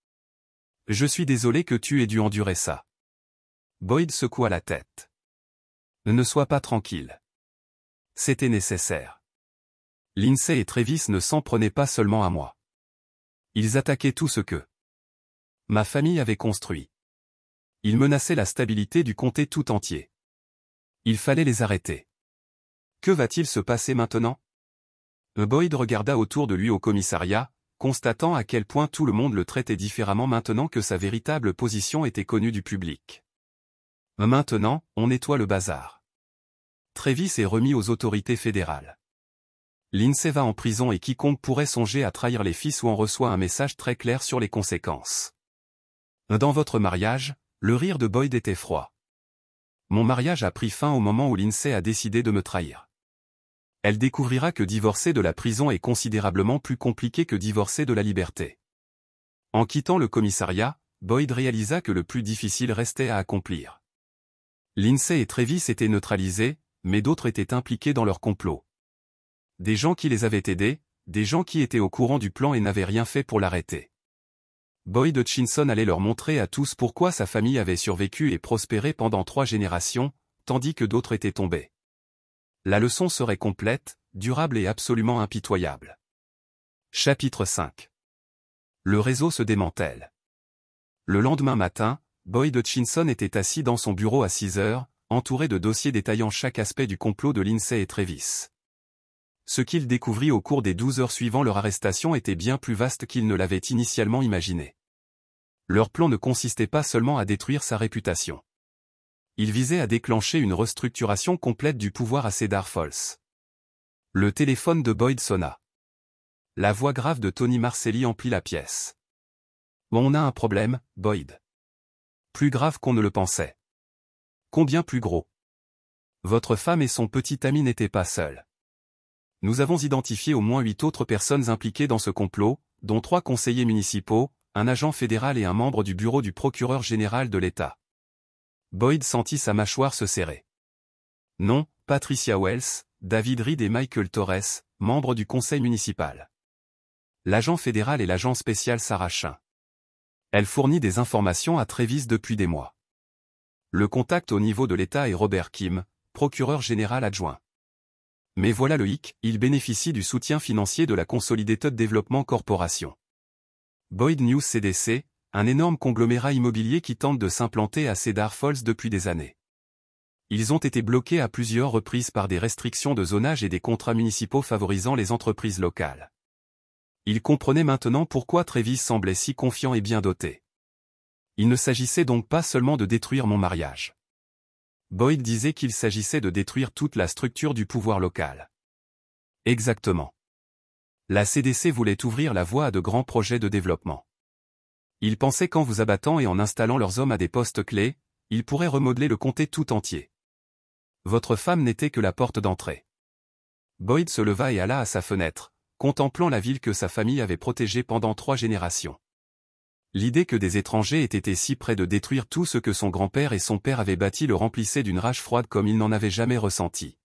Je suis désolé que tu aies dû endurer ça. Boyd secoua la tête. Ne sois pas tranquille. C'était nécessaire. Lindsay et Travis ne s'en prenaient pas seulement à moi. Ils attaquaient tout ce que ma famille avait construit. Ils menaçaient la stabilité du comté tout entier. Il fallait les arrêter. Que va-t-il se passer maintenant? Boyd regarda autour de lui au commissariat, constatant à quel point tout le monde le traitait différemment maintenant que sa véritable position était connue du public. Maintenant, on nettoie le bazar. Travis est remis aux autorités fédérales. Lindsay va en prison et quiconque pourrait songer à trahir les fils ou en reçoit un message très clair sur les conséquences. Dans votre mariage, le rire de Boyd était froid. Mon mariage a pris fin au moment où Lindsay a décidé de me trahir. Elle découvrira que divorcer de la prison est considérablement plus compliqué que divorcer de la liberté. En quittant le commissariat, Boyd réalisa que le plus difficile restait à accomplir. Lindsay et Travis étaient neutralisés, mais d'autres étaient impliqués dans leur complot. Des gens qui les avaient aidés, des gens qui étaient au courant du plan et n'avaient rien fait pour l'arrêter. Boyd Hutchinson allait leur montrer à tous pourquoi sa famille avait survécu et prospéré pendant 3 générations, tandis que d'autres étaient tombés. La leçon serait complète, durable et absolument impitoyable. Chapitre 5. Le réseau se démantèle. Le lendemain matin, Boyd Hutchinson était assis dans son bureau à 6 heures, entouré de dossiers détaillant chaque aspect du complot de Lindsay et Travis. Ce qu'il découvrit au cours des 12 heures suivant leur arrestation était bien plus vaste qu'il ne l'avait initialement imaginé. Leur plan ne consistait pas seulement à détruire sa réputation. Il visait à déclencher une restructuration complète du pouvoir à Cedar Falls. Le téléphone de Boyd sonna. La voix grave de Tony Marcelli emplit la pièce. « On a un problème, Boyd. Plus grave qu'on ne le pensait. » « Combien plus gros ? » Votre femme et son petit ami n'étaient pas seuls. Nous avons identifié au moins 8 autres personnes impliquées dans ce complot, dont 3 conseillers municipaux, un agent fédéral et un membre du bureau du procureur général de l'État. Boyd sentit sa mâchoire se serrer. Non, Patricia Wells, David Reed et Michael Torres, membres du conseil municipal. L'agent fédéral et l'agent spécial Sarah Chin. Elle fournit des informations à Travis depuis des mois. Le contact au niveau de l'État est Robert Kim, procureur général adjoint. Mais voilà le hic, il bénéficie du soutien financier de la Consolidated Development Corporation. Boyd News CDC, un énorme conglomérat immobilier qui tente de s'implanter à Cedar Falls depuis des années. Ils ont été bloqués à plusieurs reprises par des restrictions de zonage et des contrats municipaux favorisant les entreprises locales. Ils comprenaient maintenant pourquoi Travis semblait si confiant et bien doté. Il ne s'agissait donc pas seulement de détruire mon mariage. Boyd disait qu'il s'agissait de détruire toute la structure du pouvoir local. Exactement. La CDC voulait ouvrir la voie à de grands projets de développement. Ils pensaient qu'en vous abattant et en installant leurs hommes à des postes clés, ils pourraient remodeler le comté tout entier. Votre femme n'était que la porte d'entrée. Boyd se leva et alla à sa fenêtre, contemplant la ville que sa famille avait protégée pendant 3 générations. L'idée que des étrangers aient été si près de détruire tout ce que son grand-père et son père avaient bâti le remplissait d'une rage froide comme il n'en avait jamais ressenti.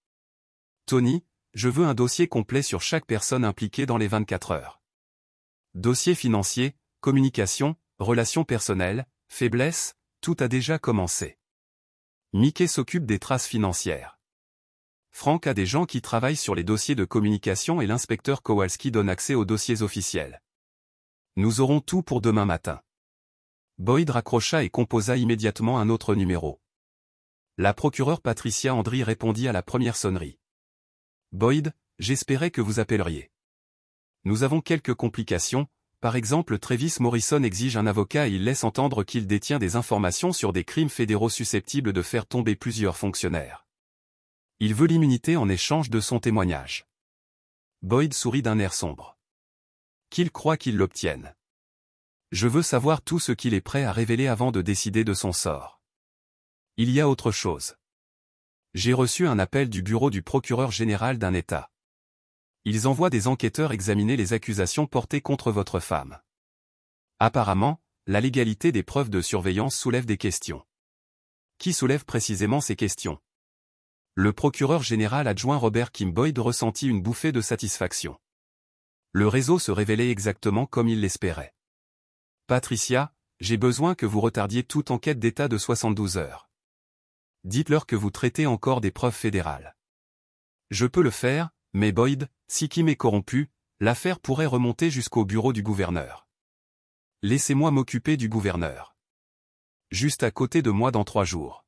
Tony, je veux un dossier complet sur chaque personne impliquée dans les 24 heures. Dossier financier, communication, relations personnelles, faiblesses, tout a déjà commencé. Mickey s'occupe des traces financières. Frank a des gens qui travaillent sur les dossiers de communication et l'inspecteur Kowalski donne accès aux dossiers officiels. Nous aurons tout pour demain matin. Boyd raccrocha et composa immédiatement un autre numéro. La procureure Patricia Andry répondit à la première sonnerie. Boyd, j'espérais que vous appelleriez. Nous avons quelques complications, par exemple Travis Morrison exige un avocat et il laisse entendre qu'il détient des informations sur des crimes fédéraux susceptibles de faire tomber plusieurs fonctionnaires. Il veut l'immunité en échange de son témoignage. Boyd sourit d'un air sombre. Qu'il croit qu'il l'obtienne. Je veux savoir tout ce qu'il est prêt à révéler avant de décider de son sort. Il y a autre chose. J'ai reçu un appel du bureau du procureur général d'un État. Ils envoient des enquêteurs examiner les accusations portées contre votre femme. Apparemment, la légalité des preuves de surveillance soulève des questions. Qui soulève précisément ces questions? Le procureur général adjoint Robert Kim Boyd ressentit une bouffée de satisfaction. Le réseau se révélait exactement comme il l'espérait. Patricia, j'ai besoin que vous retardiez toute enquête d'État de 72 heures. Dites-leur que vous traitez encore des preuves fédérales. Je peux le faire, mais Boyd, si Kim est corrompu, l'affaire pourrait remonter jusqu'au bureau du gouverneur. Laissez-moi m'occuper du gouverneur. Juste à côté de moi dans 3 jours.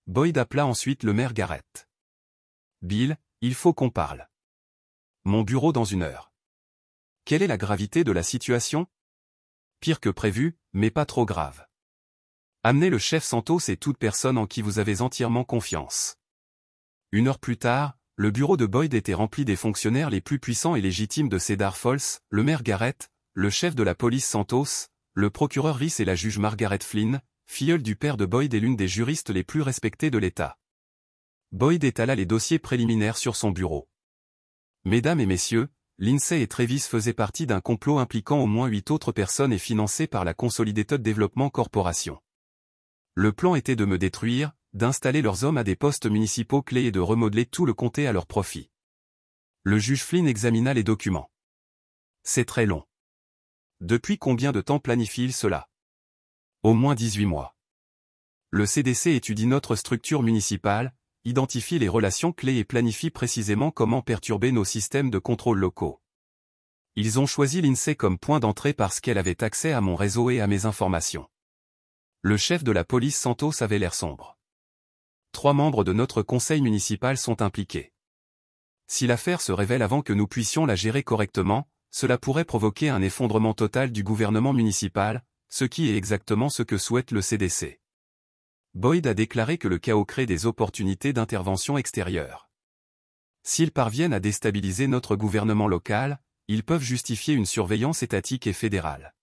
Boyd appela ensuite le maire Garrett. Bill, il faut qu'on parle. Mon bureau dans 1 heure. Quelle est la gravité de la situation? Pire que prévu, mais pas trop grave. Amenez le chef Santos et toute personne en qui vous avez entièrement confiance. 1 heure plus tard, le bureau de Boyd était rempli des fonctionnaires les plus puissants et légitimes de Cedar Falls, le maire Garrett, le chef de la police Santos, le procureur Reese et la juge Margaret Flynn, filleule du père de Boyd et l'une des juristes les plus respectées de l'État. Boyd étala les dossiers préliminaires sur son bureau. Mesdames et messieurs, Lindsay et Travis faisaient partie d'un complot impliquant au moins 8 autres personnes et financé par la Consolidated Development Corporation. Le plan était de me détruire, d'installer leurs hommes à des postes municipaux clés et de remodeler tout le comté à leur profit. Le juge Flynn examina les documents. C'est très long. Depuis combien de temps planifie-t-il cela? Au moins 18 mois. Le CDC étudie notre structure municipale, identifie les relations clés et planifie précisément comment perturber nos systèmes de contrôle locaux. Ils ont choisi Lindsay comme point d'entrée parce qu'elle avait accès à mon réseau et à mes informations. Le chef de la police Santos avait l'air sombre. 3 membres de notre conseil municipal sont impliqués. Si l'affaire se révèle avant que nous puissions la gérer correctement, cela pourrait provoquer un effondrement total du gouvernement municipal, ce qui est exactement ce que souhaite le CDC. Boyd a déclaré que le chaos crée des opportunités d'intervention extérieure. S'ils parviennent à déstabiliser notre gouvernement local, ils peuvent justifier une surveillance étatique et fédérale.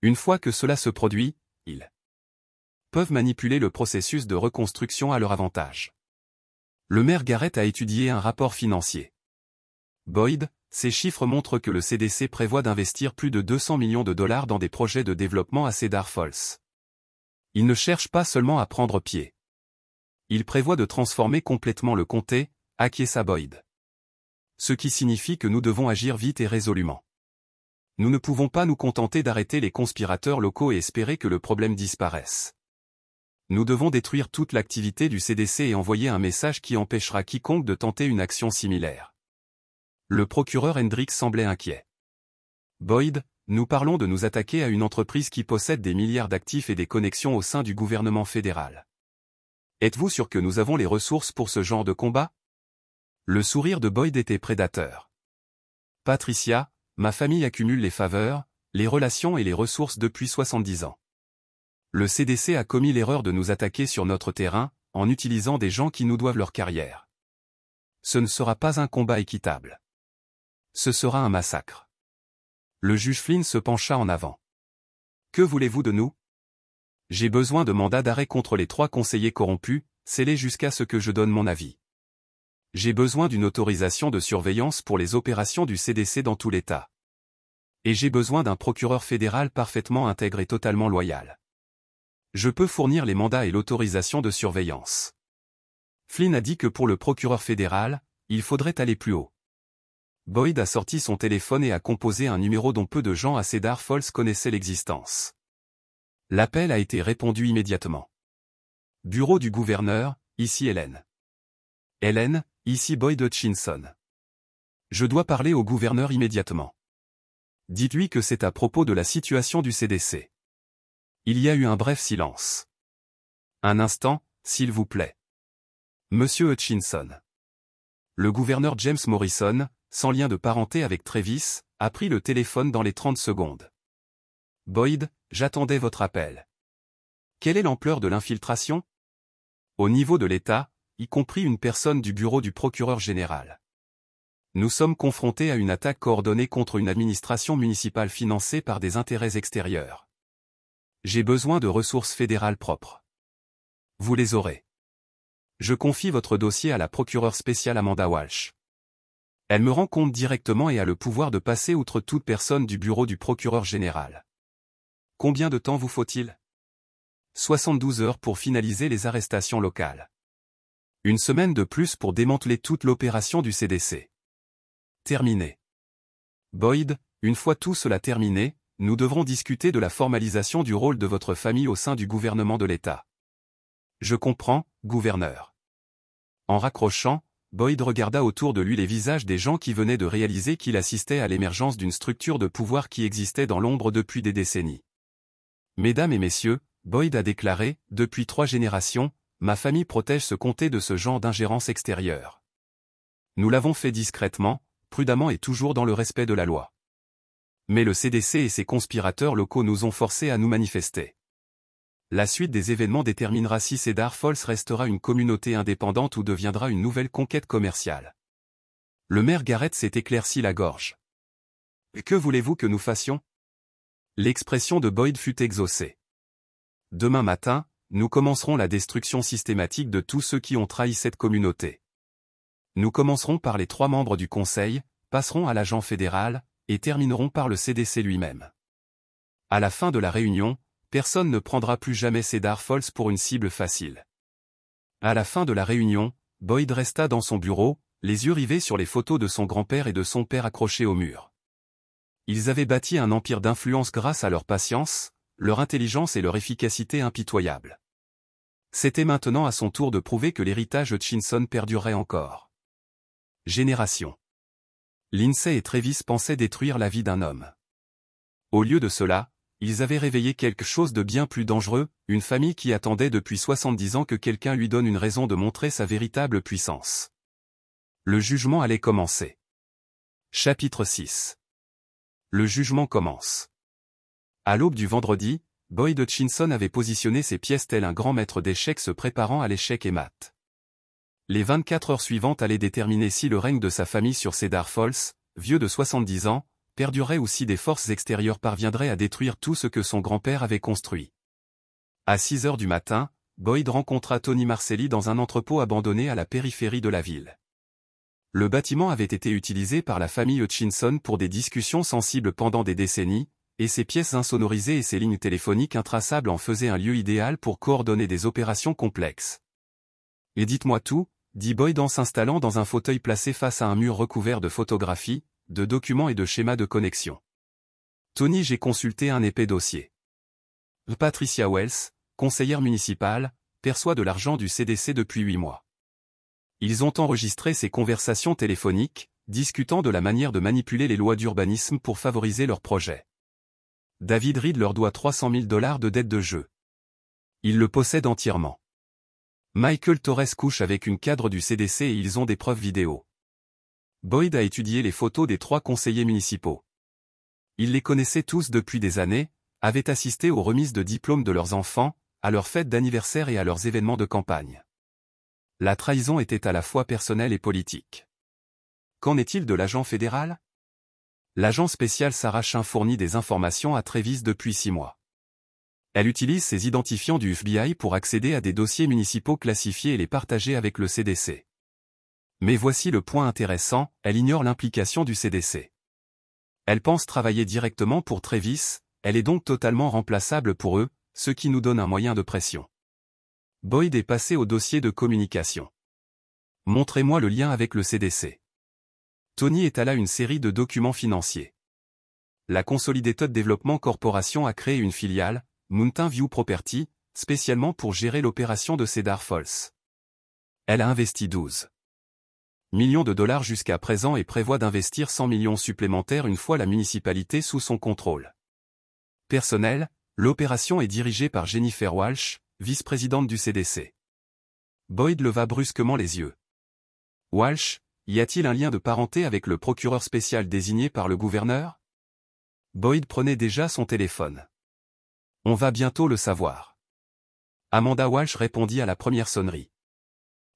Une fois que cela se produit, ils peuvent manipuler le processus de reconstruction à leur avantage. Le maire Garrett a étudié un rapport financier. Boyd, ces chiffres montrent que le CDC prévoit d'investir plus de 200 millions de dollars dans des projets de développement à Cedar Falls. Il ne cherche pas seulement à prendre pied. Il prévoit de transformer complètement le comté, acquiesça Boyd. Ce qui signifie que nous devons agir vite et résolument. Nous ne pouvons pas nous contenter d'arrêter les conspirateurs locaux et espérer que le problème disparaisse. Nous devons détruire toute l'activité du CDC et envoyer un message qui empêchera quiconque de tenter une action similaire. Le procureur Hendricks semblait inquiet. Boyd, nous parlons de nous attaquer à une entreprise qui possède des milliards d'actifs et des connexions au sein du gouvernement fédéral. Êtes-vous sûr que nous avons les ressources pour ce genre de combat? Le sourire de Boyd était prédateur. Patricia, ma famille accumule les faveurs, les relations et les ressources depuis 70 ans. Le CDC a commis l'erreur de nous attaquer sur notre terrain, en utilisant des gens qui nous doivent leur carrière. Ce ne sera pas un combat équitable. Ce sera un massacre. Le juge Flynn se pencha en avant. Que voulez-vous de nous? J'ai besoin de mandat d'arrêt contre les 3 conseillers corrompus, scellés jusqu'à ce que je donne mon avis. J'ai besoin d'une autorisation de surveillance pour les opérations du CDC dans tout l'État. Et j'ai besoin d'un procureur fédéral parfaitement intègre et totalement loyal. Je peux fournir les mandats et l'autorisation de surveillance. Flynn a dit que pour le procureur fédéral, il faudrait aller plus haut. Boyd a sorti son téléphone et a composé un numéro dont peu de gens à Cedar Falls connaissaient l'existence. L'appel a été répondu immédiatement. Bureau du gouverneur, ici Hélène. Hélène, ici Boyd Hutchinson. Je dois parler au gouverneur immédiatement. Dites-lui que c'est à propos de la situation du CDC. Il y a eu un bref silence. Un instant, s'il vous plaît. Monsieur Hutchinson. Le gouverneur James Morrison, sans lien de parenté avec Travis, a pris le téléphone dans les 30 secondes. Boyd, j'attendais votre appel. Quelle est l'ampleur de l'infiltration? Au niveau de l'État, y compris une personne du bureau du procureur général. Nous sommes confrontés à une attaque coordonnée contre une administration municipale financée par des intérêts extérieurs. J'ai besoin de ressources fédérales propres. Vous les aurez. Je confie votre dossier à la procureure spéciale Amanda Walsh. Elle me rend compte directement et a le pouvoir de passer outre toute personne du bureau du procureur général. Combien de temps vous faut-il? 72 heures pour finaliser les arrestations locales. Une semaine de plus pour démanteler toute l'opération du CDC. Terminé. Boyd, une fois tout cela terminé, nous devrons discuter de la formalisation du rôle de votre famille au sein du gouvernement de l'État. Je comprends, gouverneur. En raccrochant, Boyd regarda autour de lui les visages des gens qui venaient de réaliser qu'il assistait à l'émergence d'une structure de pouvoir qui existait dans l'ombre depuis des décennies. Mesdames et messieurs, Boyd a déclaré, depuis 3 générations, ma famille protège ce comté de ce genre d'ingérence extérieure. Nous l'avons fait discrètement, prudemment et toujours dans le respect de la loi. Mais le CDC et ses conspirateurs locaux nous ont forcés à nous manifester. La suite des événements déterminera si Cedar Falls restera une communauté indépendante ou deviendra une nouvelle conquête commerciale. Le maire Garrett s'est éclairci la gorge. Que voulez-vous que nous fassions? L'expression de Boyd fut exaucée. Demain matin, nous commencerons la destruction systématique de tous ceux qui ont trahi cette communauté. Nous commencerons par les 3 membres du conseil, passerons à l'agent fédéral, et terminerons par le CDC lui-même. À la fin de la réunion, personne ne prendra plus jamais Cedar Falls pour une cible facile. À la fin de la réunion, Boyd resta dans son bureau, les yeux rivés sur les photos de son grand-père et de son père accrochées au mur. Ils avaient bâti un empire d'influence grâce à leur patience, leur intelligence et leur efficacité impitoyable. C'était maintenant à son tour de prouver que l'héritage Hutchinson perdurerait encore. Génération. Lindsay et Travis pensaient détruire la vie d'un homme. Au lieu de cela, ils avaient réveillé quelque chose de bien plus dangereux, une famille qui attendait depuis 70 ans que quelqu'un lui donne une raison de montrer sa véritable puissance. Le jugement allait commencer. Chapitre 6. Le jugement commence. À l'aube du vendredi, Boyd Hutchinson avait positionné ses pièces tel un grand maître d'échecs se préparant à l'échec et mat. Les 24 heures suivantes allaient déterminer si le règne de sa famille sur Cedar Falls, vieux de 70 ans, perdurerait ou si des forces extérieures parviendraient à détruire tout ce que son grand-père avait construit. À 6 heures du matin, Boyd rencontra Tony Marcelli dans un entrepôt abandonné à la périphérie de la ville. Le bâtiment avait été utilisé par la famille Hutchinson pour des discussions sensibles pendant des décennies, et ses pièces insonorisées et ses lignes téléphoniques intraçables en faisaient un lieu idéal pour coordonner des opérations complexes. « Et dites-moi tout », dit Boyd en s'installant dans un fauteuil placé face à un mur recouvert de photographies, de documents et de schémas de connexion. « Tony, j'ai consulté un épais dossier. Patricia Wells, conseillère municipale, perçoit de l'argent du CDC depuis 8 mois. Ils ont enregistré ces conversations téléphoniques, discutant de la manière de manipuler les lois d'urbanisme pour favoriser leurs projets. David Reed leur doit 300 000 $ de dette de jeu. Il le possède entièrement. Michael Torres couche avec une cadre du CDC et ils ont des preuves vidéo. Boyd a étudié les photos des 3 conseillers municipaux. Il les connaissait tous depuis des années, avait assisté aux remises de diplômes de leurs enfants, à leurs fêtes d'anniversaire et à leurs événements de campagne. La trahison était à la fois personnelle et politique. Qu'en est-il de l'agent fédéral? L'agent spécial Sarah Chin fournit des informations à Travis depuis 6 mois. Elle utilise ses identifiants du FBI pour accéder à des dossiers municipaux classifiés et les partager avec le CDC. Mais voici le point intéressant, elle ignore l'implication du CDC. Elle pense travailler directement pour Travis, elle est donc totalement remplaçable pour eux, ce qui nous donne un moyen de pression. Boyd est passé au dossier de communication. Montrez-moi le lien avec le CDC. Tony étala une série de documents financiers. La Consolidated Development Corporation a créé une filiale, Mountain View Property, spécialement pour gérer l'opération de Cedar Falls. Elle a investi 12 millions de dollars jusqu'à présent et prévoit d'investir 100 millions supplémentaires une fois la municipalité sous son contrôle. Personnel, l'opération est dirigée par Jennifer Walsh, vice-présidente du CDC. Boyd leva brusquement les yeux. Walsh, y a-t-il un lien de parenté avec le procureur spécial désigné par le gouverneur? Boyd prenait déjà son téléphone. On va bientôt le savoir. Amanda Walsh répondit à la première sonnerie.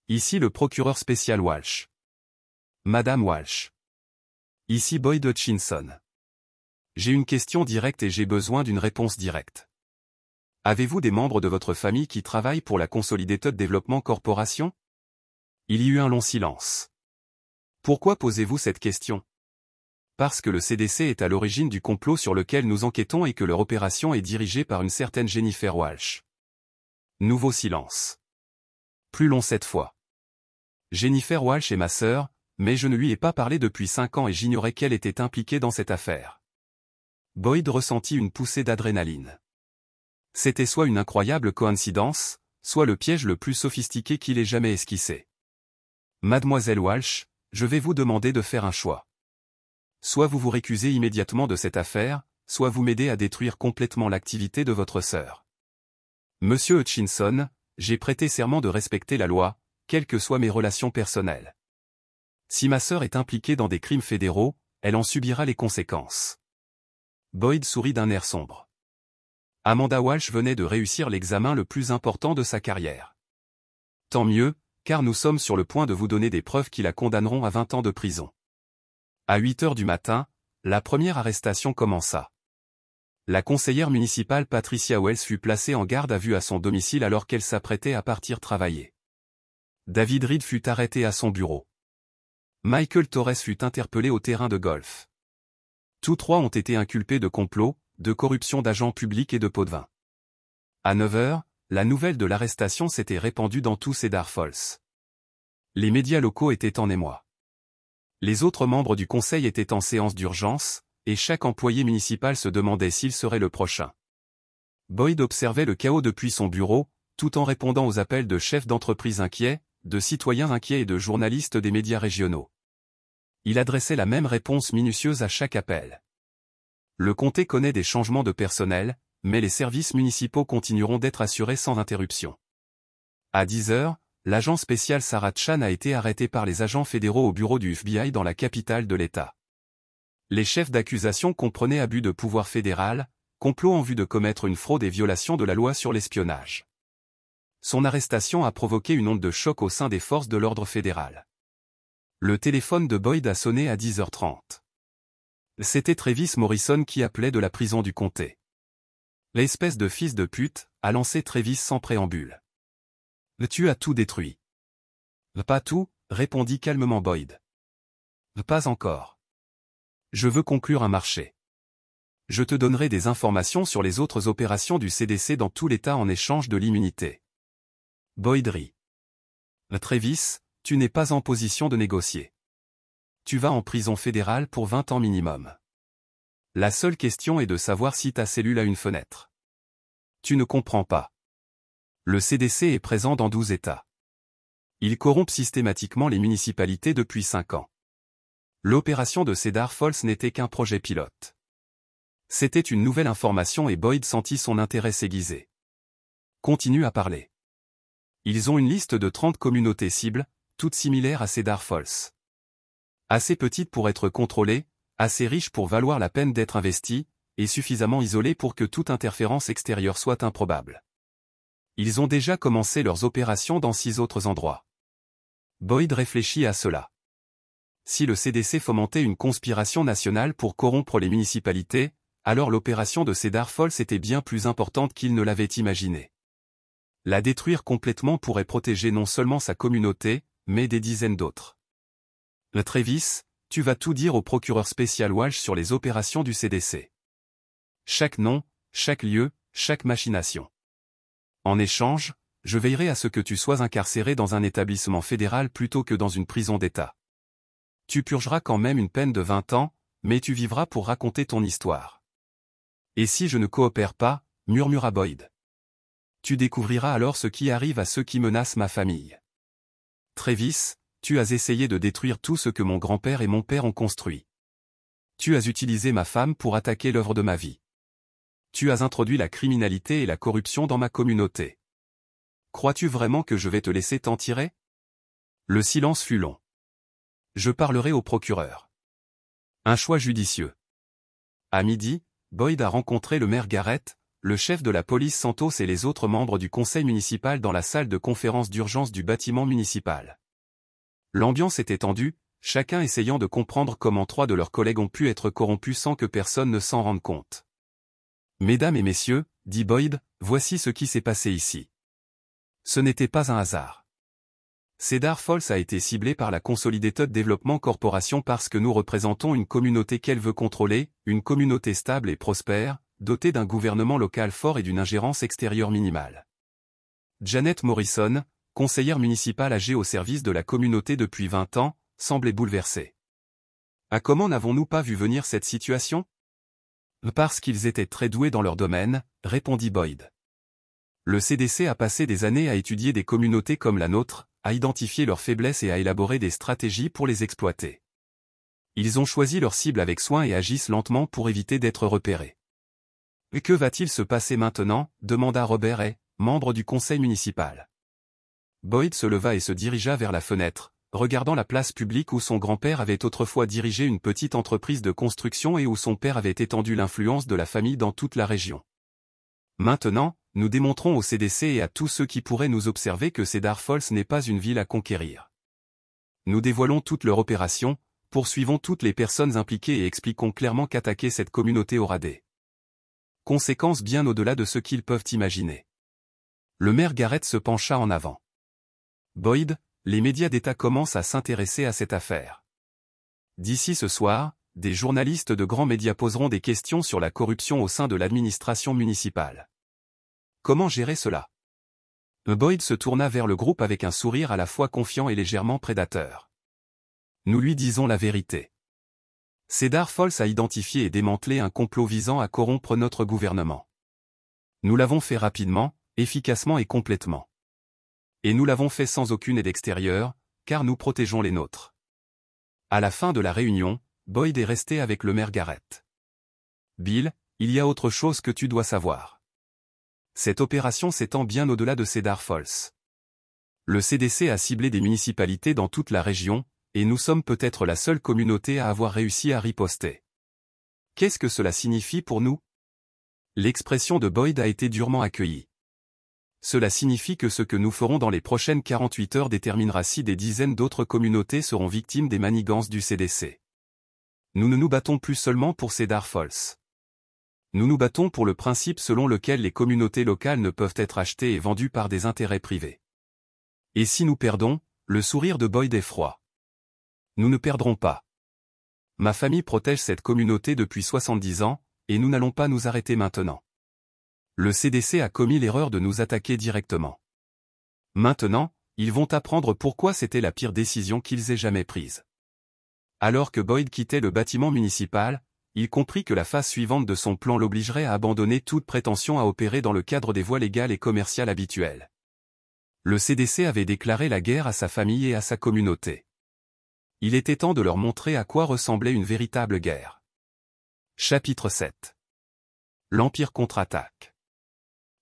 Ici le procureur spécial Walsh. Madame Walsh. Ici Boyd Hutchinson. J'ai une question directe et j'ai besoin d'une réponse directe. Avez-vous des membres de votre famille qui travaillent pour la Consolidated Development Corporation? Il y eut un long silence. Pourquoi posez-vous cette question? Parce que le CDC est à l'origine du complot sur lequel nous enquêtons et que leur opération est dirigée par une certaine Jennifer Walsh. Nouveau silence. Plus long cette fois. Jennifer Walsh est ma sœur, mais je ne lui ai pas parlé depuis 5 ans et j'ignorais qu'elle était impliquée dans cette affaire. Boyd ressentit une poussée d'adrénaline. C'était soit une incroyable coïncidence, soit le piège le plus sophistiqué qu'il ait jamais esquissé. Mademoiselle Walsh, je vais vous demander de faire un choix. Soit vous vous récusez immédiatement de cette affaire, soit vous m'aidez à détruire complètement l'activité de votre sœur. Monsieur Hutchinson, j'ai prêté serment de respecter la loi, quelles que soient mes relations personnelles. Si ma sœur est impliquée dans des crimes fédéraux, elle en subira les conséquences. Boyd sourit d'un air sombre. Amanda Walsh venait de réussir l'examen le plus important de sa carrière. Tant mieux, car nous sommes sur le point de vous donner des preuves qui la condamneront à 20 ans de prison. À 8 heures du matin, la première arrestation commença. La conseillère municipale Patricia Wells fut placée en garde à vue à son domicile alors qu'elle s'apprêtait à partir travailler. David Reed fut arrêté à son bureau. Michael Torres fut interpellé au terrain de golf. Tous 3 ont été inculpés de complot, de corruption d'agents publics et de pots de vin. À 9 heures, la nouvelle de l'arrestation s'était répandue dans tout Cedar Falls. Les médias locaux étaient en émoi. Les autres membres du conseil étaient en séance d'urgence, et chaque employé municipal se demandait s'il serait le prochain. Boyd observait le chaos depuis son bureau, tout en répondant aux appels de chefs d'entreprise inquiets, de citoyens inquiets et de journalistes des médias régionaux. Il adressait la même réponse minutieuse à chaque appel. Le comté connaît des changements de personnel, mais les services municipaux continueront d'être assurés sans interruption. À 10 heures, l'agent spécial Sarah Chan a été arrêté par les agents fédéraux au bureau du FBI dans la capitale de l'État. Les chefs d'accusation comprenaient abus de pouvoir fédéral, complot en vue de commettre une fraude et violation de la loi sur l'espionnage. Son arrestation a provoqué une onde de choc au sein des forces de l'ordre fédéral. Le téléphone de Boyd a sonné à 10h30. C'était Travis Morrison qui appelait de la prison du comté. L'espèce de fils de pute, a lancé Travis sans préambule. Tu as tout détruit. Pas tout, répondit calmement Boyd. Pas encore. Je veux conclure un marché. Je te donnerai des informations sur les autres opérations du CDC dans tout l'État en échange de l'immunité. Boyd rit. Travis, tu n'es pas en position de négocier. Tu vas en prison fédérale pour 20 ans minimum. La seule question est de savoir si ta cellule a une fenêtre. Tu ne comprends pas. Le CDC est présent dans 12 États. Il corrompt systématiquement les municipalités depuis 5 ans. L'opération de Cedar Falls n'était qu'un projet pilote. C'était une nouvelle information et Boyd sentit son intérêt s'aiguiser. Continue à parler. Ils ont une liste de 30 communautés cibles, toutes similaires à Cedar Falls. Assez petites pour être contrôlées, assez riches pour valoir la peine d'être investies, et suffisamment isolées pour que toute interférence extérieure soit improbable. Ils ont déjà commencé leurs opérations dans 6 autres endroits. Boyd réfléchit à cela. Si le CDC fomentait une conspiration nationale pour corrompre les municipalités, alors l'opération de Cedar Falls était bien plus importante qu'il ne l'avait imaginé. La détruire complètement pourrait protéger non seulement sa communauté, mais des dizaines d'autres. Travis, tu vas tout dire au procureur spécial Walsh sur les opérations du CDC. Chaque nom, chaque lieu, chaque machination. En échange, je veillerai à ce que tu sois incarcéré dans un établissement fédéral plutôt que dans une prison d'État. Tu purgeras quand même une peine de 20 ans, mais tu vivras pour raconter ton histoire. Et si je ne coopère pas, murmura Boyd. Tu découvriras alors ce qui arrive à ceux qui menacent ma famille. Travis, tu as essayé de détruire tout ce que mon grand-père et mon père ont construit. Tu as utilisé ma femme pour attaquer l'œuvre de ma vie. Tu as introduit la criminalité et la corruption dans ma communauté. Crois-tu vraiment que je vais te laisser t'en tirer? Le silence fut long. Je parlerai au procureur. Un choix judicieux. À midi, Boyd a rencontré le maire Garrett, le chef de la police Santos et les autres membres du conseil municipal dans la salle de conférence d'urgence du bâtiment municipal. L'ambiance était tendue, chacun essayant de comprendre comment 3 de leurs collègues ont pu être corrompus sans que personne ne s'en rende compte. Mesdames et messieurs, dit Boyd, voici ce qui s'est passé ici. Ce n'était pas un hasard. Cedar Falls a été ciblé par la Consolidated Development Corporation parce que nous représentons une communauté qu'elle veut contrôler, une communauté stable et prospère, dotée d'un gouvernement local fort et d'une ingérence extérieure minimale. Janet Morrison, conseillère municipale âgée au service de la communauté depuis 20 ans, semblait bouleversée. Comment n'avons-nous pas vu venir cette situation? Parce qu'ils étaient très doués dans leur domaine, répondit Boyd. Le CDC a passé des années à étudier des communautés comme la nôtre, à identifier leurs faiblesses et à élaborer des stratégies pour les exploiter. Ils ont choisi leur cible avec soin et agissent lentement pour éviter d'être repérés. Et que va-t-il se passer maintenant? Demanda Robert Hay, membre du conseil municipal. Boyd se leva et se dirigea vers la fenêtre, regardant la place publique où son grand-père avait autrefois dirigé une petite entreprise de construction et où son père avait étendu l'influence de la famille dans toute la région. Maintenant, nous démontrons au CDC et à tous ceux qui pourraient nous observer que Cedar Falls n'est pas une ville à conquérir. Nous dévoilons toute leur opération, poursuivons toutes les personnes impliquées et expliquons clairement qu'attaquer cette communauté aura des conséquences bien au-delà de ce qu'ils peuvent imaginer. Le maire Garrett se pencha en avant. Boyd, les médias d'État commencent à s'intéresser à cette affaire. D'ici ce soir, des journalistes de grands médias poseront des questions sur la corruption au sein de l'administration municipale. Comment gérer cela? Boyd se tourna vers le groupe avec un sourire à la fois confiant et légèrement prédateur. Nous lui disons la vérité. Cedar Falls a identifié et démantelé un complot visant à corrompre notre gouvernement. Nous l'avons fait rapidement, efficacement et complètement. Et nous l'avons fait sans aucune aide extérieure, car nous protégeons les nôtres. À la fin de la réunion, Boyd est resté avec le maire Garrett. Bill, il y a autre chose que tu dois savoir. Cette opération s'étend bien au-delà de Cedar Falls. Le CDC a ciblé des municipalités dans toute la région, et nous sommes peut-être la seule communauté à avoir réussi à riposter. Qu'est-ce que cela signifie pour nous? L'expression de Boyd a été durement accueillie. Cela signifie que ce que nous ferons dans les prochaines 48 heures déterminera si des dizaines d'autres communautés seront victimes des manigances du CDC. Nous ne nous battons plus seulement pour Cedar Falls. Nous nous battons pour le principe selon lequel les communautés locales ne peuvent être achetées et vendues par des intérêts privés. Et si nous perdons, le sourire de Boyd est froid. Nous ne perdrons pas. Ma famille protège cette communauté depuis 70 ans, et nous n'allons pas nous arrêter maintenant. Le CDC a commis l'erreur de nous attaquer directement. Maintenant, ils vont apprendre pourquoi c'était la pire décision qu'ils aient jamais prise. Alors que Boyd quittait le bâtiment municipal, il comprit que la phase suivante de son plan l'obligerait à abandonner toute prétention à opérer dans le cadre des voies légales et commerciales habituelles. Le CDC avait déclaré la guerre à sa famille et à sa communauté. Il était temps de leur montrer à quoi ressemblait une véritable guerre. Chapitre 7. L'Empire contre-attaque.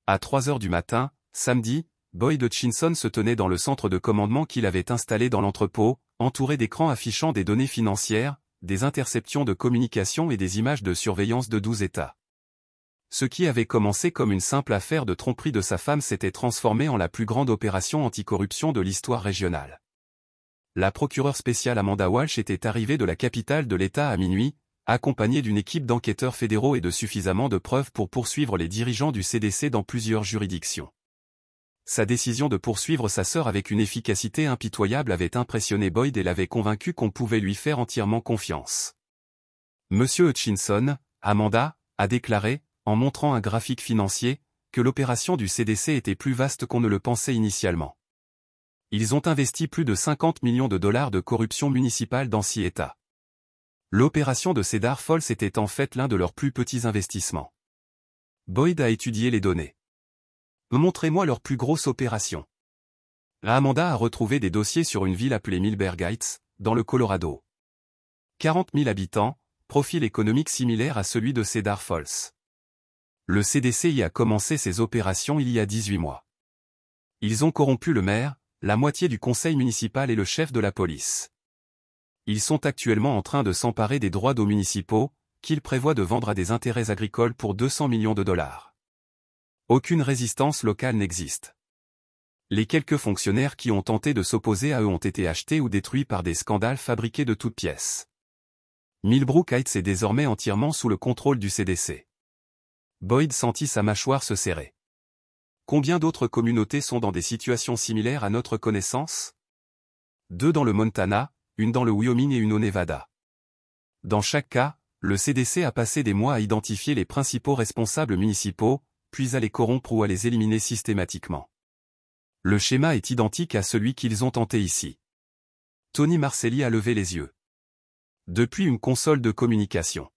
À 3 heures du matin, samedi, Boyd Hutchinson se tenait dans le centre de commandement qu'il avait installé dans l'entrepôt, entouré d'écrans affichant des données financières, des interceptions de communication et des images de surveillance de 12 États. Ce qui avait commencé comme une simple affaire de tromperie de sa femme s'était transformé en la plus grande opération anticorruption de l'histoire régionale. La procureure spéciale Amanda Walsh était arrivée de la capitale de l'État à minuit, accompagnée d'une équipe d'enquêteurs fédéraux et de suffisamment de preuves pour poursuivre les dirigeants du CDC dans plusieurs juridictions. Sa décision de poursuivre sa sœur avec une efficacité impitoyable avait impressionné Boyd et l'avait convaincu qu'on pouvait lui faire entièrement confiance. Monsieur Hutchinson, Amanda, a déclaré, en montrant un graphique financier, que l'opération du CDC était plus vaste qu'on ne le pensait initialement. Ils ont investi plus de 50 millions de dollars de corruption municipale dans 6 États. L'opération de Cedar Falls était en fait l'un de leurs plus petits investissements. Boyd a étudié les données. Montrez-moi leur plus grosse opération. Amanda a retrouvé des dossiers sur une ville appelée Milberg Heights, dans le Colorado. 40 000 habitants, profil économique similaire à celui de Cedar Falls. Le CDC y a commencé ses opérations il y a 18 mois. Ils ont corrompu le maire, la moitié du conseil municipal et le chef de la police. Ils sont actuellement en train de s'emparer des droits d'eau municipaux, qu'ils prévoient de vendre à des intérêts agricoles pour 200 millions de dollars. Aucune résistance locale n'existe. Les quelques fonctionnaires qui ont tenté de s'opposer à eux ont été achetés ou détruits par des scandales fabriqués de toutes pièces. Millbrook Heights est désormais entièrement sous le contrôle du CDC. Boyd sentit sa mâchoire se serrer. Combien d'autres communautés sont dans des situations similaires à notre connaissance? 2 dans le Montana, une dans le Wyoming et une au Nevada. Dans chaque cas, le CDC a passé des mois à identifier les principaux responsables municipaux, puis à les corrompre ou à les éliminer systématiquement. Le schéma est identique à celui qu'ils ont tenté ici. Tony Marcelli a levé les yeux. Depuis une console de communication.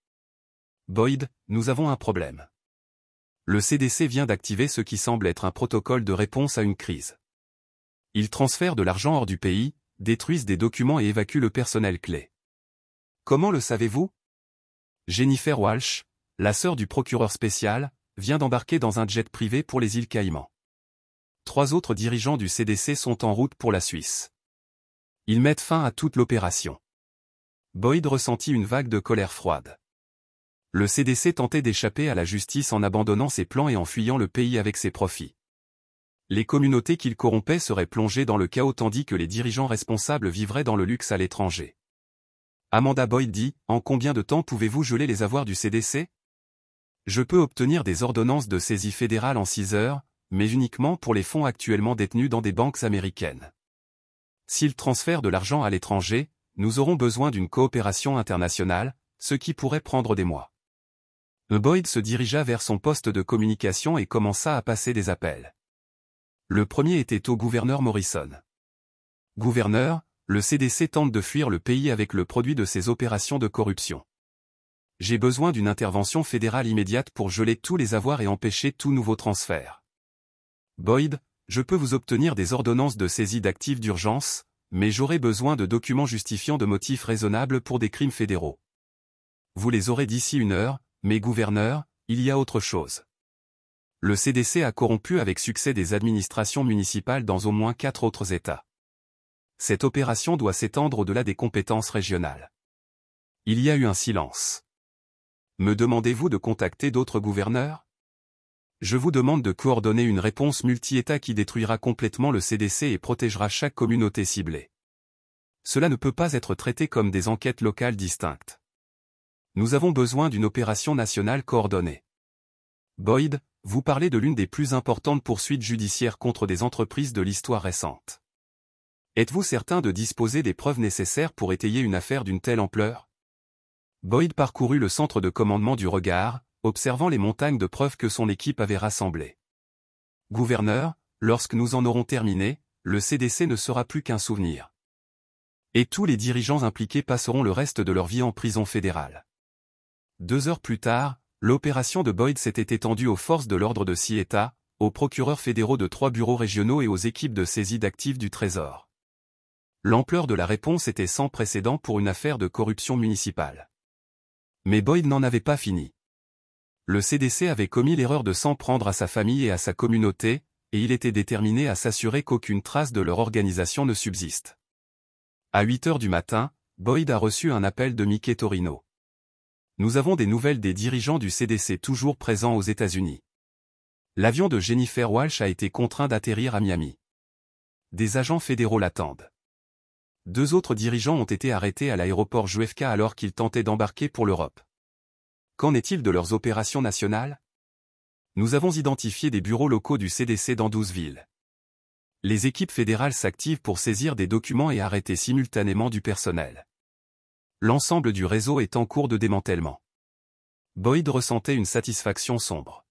Boyd, nous avons un problème. Le CDC vient d'activer ce qui semble être un protocole de réponse à une crise. Ils transfèrent de l'argent hors du pays, détruisent des documents et évacuent le personnel clé. Comment le savez-vous? Jennifer Walsh, la sœur du procureur spécial, vient d'embarquer dans un jet privé pour les îles Caïmans. 3 autres dirigeants du CDC sont en route pour la Suisse. Ils mettent fin à toute l'opération. Boyd ressentit une vague de colère froide. Le CDC tentait d'échapper à la justice en abandonnant ses plans et en fuyant le pays avec ses profits. Les communautés qu'il corrompait seraient plongées dans le chaos tandis que les dirigeants responsables vivraient dans le luxe à l'étranger. Amanda Boyd dit, « En combien de temps pouvez-vous geler les avoirs du CDC? Je peux obtenir des ordonnances de saisie fédérale en 6 heures, mais uniquement pour les fonds actuellement détenus dans des banques américaines. S'ils transfèrent de l'argent à l'étranger, nous aurons besoin d'une coopération internationale, ce qui pourrait prendre des mois. » Boyd se dirigea vers son poste de communication et commença à passer des appels. Le premier était au gouverneur Morrison. « Gouverneur, le CDC tente de fuir le pays avec le produit de ses opérations de corruption. J'ai besoin d'une intervention fédérale immédiate pour geler tous les avoirs et empêcher tout nouveau transfert. Boyd, je peux vous obtenir des ordonnances de saisie d'actifs d'urgence, mais j'aurai besoin de documents justifiant de motifs raisonnables pour des crimes fédéraux. Vous les aurez d'ici 1 heure, mais gouverneur, il y a autre chose. Le CDC a corrompu avec succès des administrations municipales dans au moins 4 autres États. Cette opération doit s'étendre au-delà des compétences régionales. Il y a eu un silence. Me demandez-vous de contacter d'autres gouverneurs? Je vous demande de coordonner une réponse multi-État qui détruira complètement le CDC et protégera chaque communauté ciblée. Cela ne peut pas être traité comme des enquêtes locales distinctes. Nous avons besoin d'une opération nationale coordonnée. Boyd, vous parlez de l'une des plus importantes poursuites judiciaires contre des entreprises de l'histoire récente. Êtes-vous certain de disposer des preuves nécessaires pour étayer une affaire d'une telle ampleur? Boyd parcourut le centre de commandement du regard, observant les montagnes de preuves que son équipe avait rassemblées. Gouverneur, lorsque nous en aurons terminé, le CDC ne sera plus qu'un souvenir. Et tous les dirigeants impliqués passeront le reste de leur vie en prison fédérale. 2 heures plus tard, l'opération de Boyd s'était étendue aux forces de l'ordre de 6 États, aux procureurs fédéraux de 3 bureaux régionaux et aux équipes de saisie d'actifs du Trésor. L'ampleur de la réponse était sans précédent pour une affaire de corruption municipale. Mais Boyd n'en avait pas fini. Le CDC avait commis l'erreur de s'en prendre à sa famille et à sa communauté, et il était déterminé à s'assurer qu'aucune trace de leur organisation ne subsiste. À 8 heures du matin, Boyd a reçu un appel de Mickey Torino. Nous avons des nouvelles des dirigeants du CDC toujours présents aux États-Unis. L'avion de Jennifer Walsh a été contraint d'atterrir à Miami. Des agents fédéraux l'attendent. 2 autres dirigeants ont été arrêtés à l'aéroport JFK alors qu'ils tentaient d'embarquer pour l'Europe. Qu'en est-il de leurs opérations nationales? Nous avons identifié des bureaux locaux du CDC dans 12 villes. Les équipes fédérales s'activent pour saisir des documents et arrêter simultanément du personnel. L'ensemble du réseau est en cours de démantèlement. Boyd ressentait une satisfaction sombre.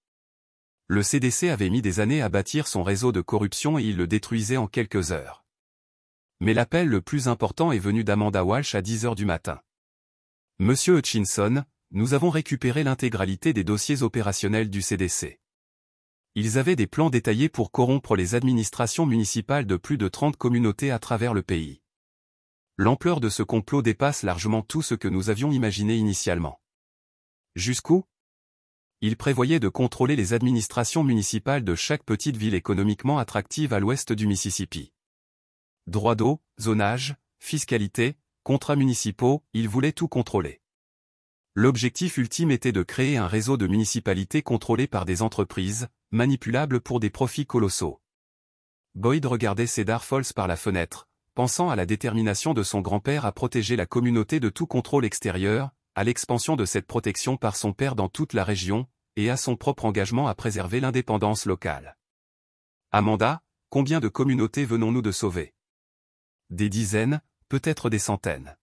Le CDC avait mis des années à bâtir son réseau de corruption et il le détruisait en quelques heures. Mais l'appel le plus important est venu d'Amanda Walsh à 10 heures du matin. Monsieur Hutchinson, nous avons récupéré l'intégralité des dossiers opérationnels du CDC. Ils avaient des plans détaillés pour corrompre les administrations municipales de plus de 30 communautés à travers le pays. L'ampleur de ce complot dépasse largement tout ce que nous avions imaginé initialement. Jusqu'où? Ils prévoyaient de contrôler les administrations municipales de chaque petite ville économiquement attractive à l'ouest du Mississippi. Droit d'eau, zonage, fiscalité, contrats municipaux, ils voulaient tout contrôler. L'objectif ultime était de créer un réseau de municipalités contrôlées par des entreprises, manipulables pour des profits colossaux. Boyd regardait Cedar Falls par la fenêtre, pensant à la détermination de son grand-père à protéger la communauté de tout contrôle extérieur, à l'expansion de cette protection par son père dans toute la région, et à son propre engagement à préserver l'indépendance locale. Amanda, combien de communautés venons-nous de sauver? Des dizaines, peut-être des centaines.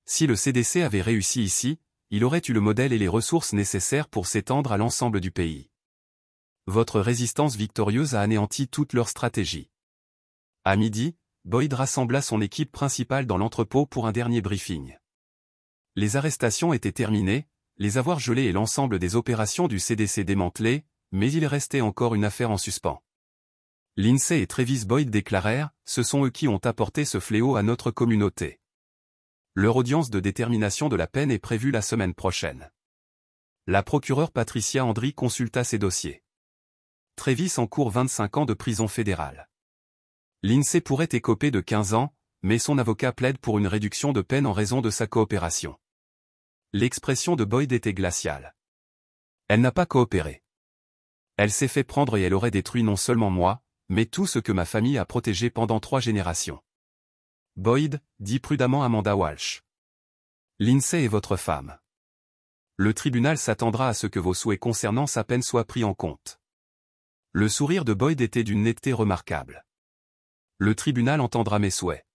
Si le CDC avait réussi ici, il aurait eu le modèle et les ressources nécessaires pour s'étendre à l'ensemble du pays. Votre résistance victorieuse a anéanti toute leur stratégie. À midi, Boyd rassembla son équipe principale dans l'entrepôt pour un dernier briefing. Les arrestations étaient terminées, les avoirs gelés et l'ensemble des opérations du CDC démantelées, mais il restait encore une affaire en suspens. Lindsay et Travis Boyd déclarèrent, ce sont eux qui ont apporté ce fléau à notre communauté. Leur audience de détermination de la peine est prévue la semaine prochaine. La procureure Patricia Andry consulta ses dossiers. Travis encourt 25 ans de prison fédérale. Lindsay pourrait écoper de 15 ans, mais son avocat plaide pour une réduction de peine en raison de sa coopération. L'expression de Boyd était glaciale. Elle n'a pas coopéré. Elle s'est fait prendre et elle aurait détruit non seulement moi, mais tout ce que ma famille a protégé pendant 3 générations. Boyd, dit prudemment Amanda Walsh. Lindsay est votre femme. Le tribunal s'attendra à ce que vos souhaits concernant sa peine soient pris en compte. Le sourire de Boyd était d'une netteté remarquable. Le tribunal entendra mes souhaits.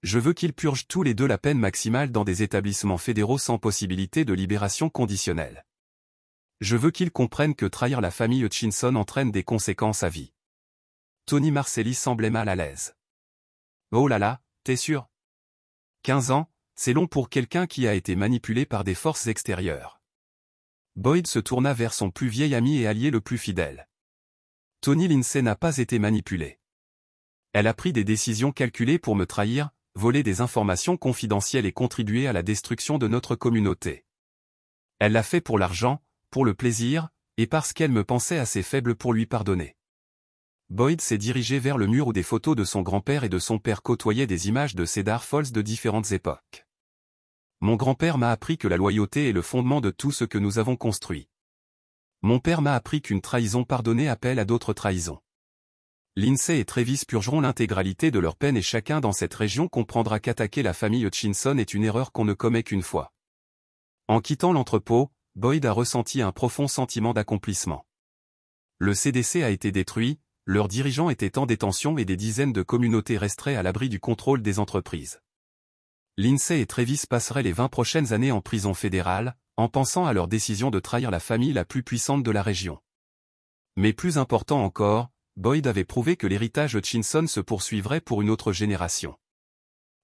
Je veux qu'ils purgent tous les deux la peine maximale dans des établissements fédéraux sans possibilité de libération conditionnelle. Je veux qu'ils comprennent que trahir la famille Hutchinson entraîne des conséquences à vie. Tony Marcelli semblait mal à l'aise. Oh là là, t'es sûr? 15 ans, c'est long pour quelqu'un qui a été manipulé par des forces extérieures. Boyd se tourna vers son plus vieil ami et allié le plus fidèle. Tony Lindsay n'a pas été manipulée. Elle a pris des décisions calculées pour me trahir, voler des informations confidentielles et contribuer à la destruction de notre communauté. Elle l'a fait pour l'argent, pour le plaisir, et parce qu'elle me pensait assez faible pour lui pardonner. Boyd s'est dirigé vers le mur où des photos de son grand-père et de son père côtoyaient des images de Cedar Falls de différentes époques. Mon grand-père m'a appris que la loyauté est le fondement de tout ce que nous avons construit. Mon père m'a appris qu'une trahison pardonnée appelle à d'autres trahisons. Lindsay et Travis purgeront l'intégralité de leur peine et chacun dans cette région comprendra qu'attaquer la famille Hutchinson est une erreur qu'on ne commet qu'une fois. En quittant l'entrepôt, Boyd a ressenti un profond sentiment d'accomplissement. Le CDC a été détruit, leurs dirigeants étaient en détention et des dizaines de communautés resteraient à l'abri du contrôle des entreprises. Lindsay et Travis passeraient les 20 prochaines années en prison fédérale, en pensant à leur décision de trahir la famille la plus puissante de la région. Mais plus important encore, Boyd avait prouvé que l'héritage Hutchinson se poursuivrait pour une autre génération.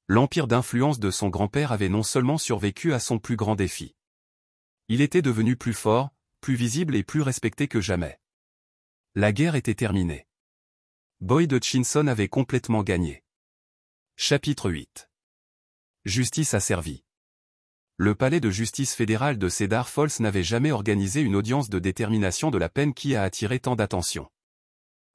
L'empire d'influence de son grand-père avait non seulement survécu à son plus grand défi. Il était devenu plus fort, plus visible et plus respecté que jamais. La guerre était terminée. Boyd Hutchinson avait complètement gagné. Chapitre 8. Justice asservie. Le palais de justice fédéral de Cedar Falls n'avait jamais organisé une audience de détermination de la peine qui a attiré tant d'attention.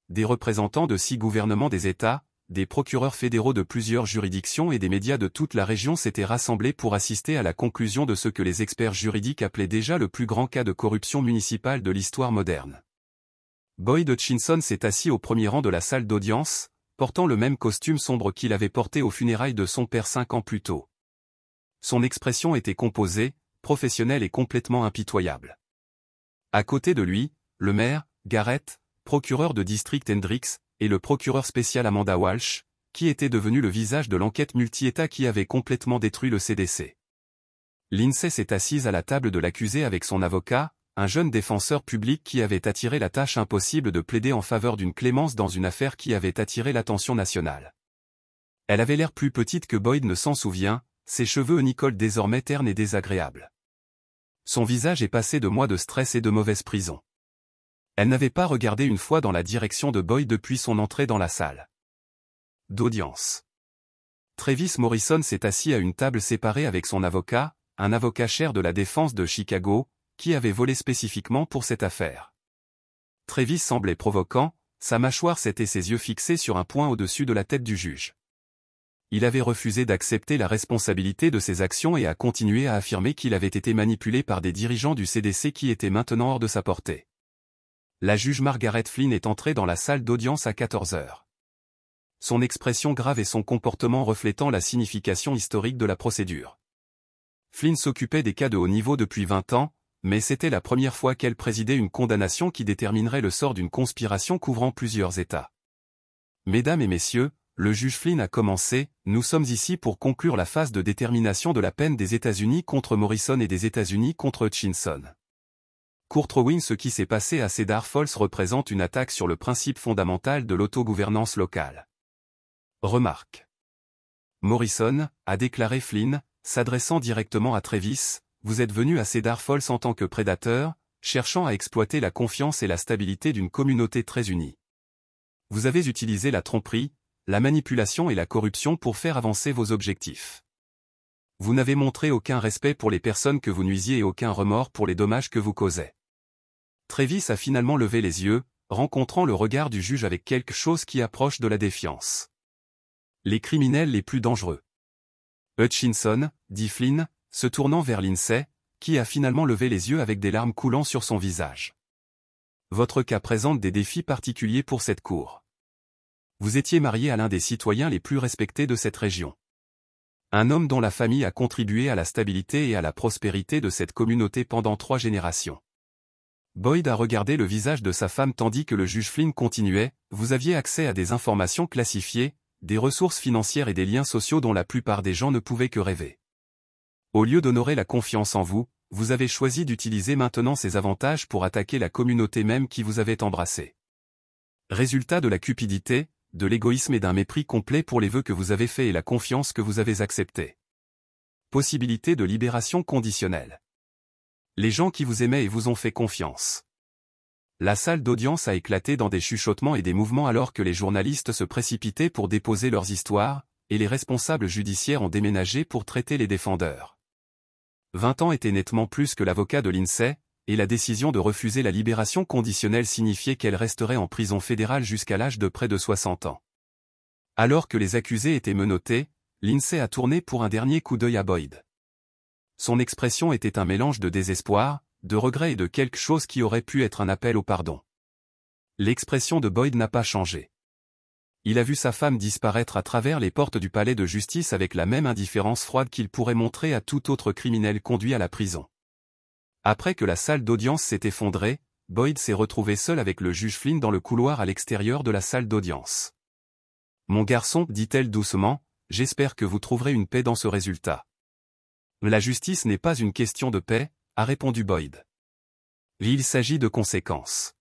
Des représentants de 6 gouvernements des États, des procureurs fédéraux de plusieurs juridictions et des médias de toute la région s'étaient rassemblés pour assister à la conclusion de ce que les experts juridiques appelaient déjà le plus grand cas de corruption municipale de l'histoire moderne. Boyd Hutchinson s'est assis au premier rang de la salle d'audience, portant le même costume sombre qu'il avait porté aux funérailles de son père 5 ans plus tôt. Son expression était composée, professionnelle et complètement impitoyable. À côté de lui, le maire, Garrett, procureur de district Hendricks, et le procureur spécial Amanda Walsh, qui était devenu le visage de l'enquête multi-État qui avait complètement détruit le CDC. Lindsay s'est assise à la table de l'accusé avec son avocat, un jeune défenseur public qui avait attiré la tâche impossible de plaider en faveur d'une clémence dans une affaire qui avait attiré l'attention nationale. Elle avait l'air plus petite que Boyd ne s'en souvient, ses cheveux nicolent désormais ternes et désagréables. Son visage est passé de mois de stress et de mauvaise prison. Elle n'avait pas regardé une fois dans la direction de Boyd depuis son entrée dans la salle d'audience. Travis Morrison s'est assis à une table séparée avec son avocat, un avocat chair de la défense de Chicago, qui avait volé spécifiquement pour cette affaire. Travis semblait provoquant, sa mâchoire s'était ses yeux fixés sur un point au-dessus de la tête du juge. Il avait refusé d'accepter la responsabilité de ses actions et a continué à affirmer qu'il avait été manipulé par des dirigeants du CDC qui étaient maintenant hors de sa portée. La juge Margaret Flynn est entrée dans la salle d'audience à 14 heures. Son expression grave et son comportement reflétant la signification historique de la procédure. Flynn s'occupait des cas de haut niveau depuis 20 ans, mais c'était la première fois qu'elle présidait une condamnation qui déterminerait le sort d'une conspiration couvrant plusieurs États. Mesdames et messieurs, le juge Flynn a commencé, nous sommes ici pour conclure la phase de détermination de la peine des États-Unis contre Morrison et des États-Unis contre Hutchinson. Courtrowin, ce qui s'est passé à Cedar Falls représente une attaque sur le principe fondamental de l'autogouvernance locale. Remarque. Morrison, a déclaré Flynn, s'adressant directement à Travis, vous êtes venu à Cedar Falls en tant que prédateur, cherchant à exploiter la confiance et la stabilité d'une communauté très unie. Vous avez utilisé la tromperie, la manipulation et la corruption pour faire avancer vos objectifs. Vous n'avez montré aucun respect pour les personnes que vous nuisiez et aucun remords pour les dommages que vous causez. Travis a finalement levé les yeux, rencontrant le regard du juge avec quelque chose qui approche de la défiance. Les criminels les plus dangereux. Hutchinson, dit Flynn, se tournant vers Lindsay, qui a finalement levé les yeux avec des larmes coulant sur son visage. Votre cas présente des défis particuliers pour cette cour. Vous étiez marié à l'un des citoyens les plus respectés de cette région. Un homme dont la famille a contribué à la stabilité et à la prospérité de cette communauté pendant 3 générations. Boyd a regardé le visage de sa femme tandis que le juge Flynn continuait, vous aviez accès à des informations classifiées, des ressources financières et des liens sociaux dont la plupart des gens ne pouvaient que rêver. Au lieu d'honorer la confiance en vous, vous avez choisi d'utiliser maintenant ces avantages pour attaquer la communauté même qui vous avait embrassé. Résultat de la cupidité, de l'égoïsme et d'un mépris complet pour les vœux que vous avez faits et la confiance que vous avez acceptée. Possibilité de libération conditionnelle. Les gens qui vous aimaient et vous ont fait confiance. La salle d'audience a éclaté dans des chuchotements et des mouvements alors que les journalistes se précipitaient pour déposer leurs histoires, et les responsables judiciaires ont déménagé pour traiter les défendeurs. 20 ans étaient nettement plus que l'avocat de Lindsay, et la décision de refuser la libération conditionnelle signifiait qu'elle resterait en prison fédérale jusqu'à l'âge de près de 60 ans. Alors que les accusés étaient menottés, Lindsay a tourné pour un dernier coup d'œil à Boyd. Son expression était un mélange de désespoir, de regret et de quelque chose qui aurait pu être un appel au pardon. L'expression de Boyd n'a pas changé. Il a vu sa femme disparaître à travers les portes du palais de justice avec la même indifférence froide qu'il pourrait montrer à tout autre criminel conduit à la prison. Après que la salle d'audience s'est effondrée, Boyd s'est retrouvé seul avec le juge Flynn dans le couloir à l'extérieur de la salle d'audience. « Mon garçon, dit-elle doucement, j'espère que vous trouverez une paix dans ce résultat. » « La justice n'est pas une question de paix, » a répondu Boyd. « Il s'agit de conséquences.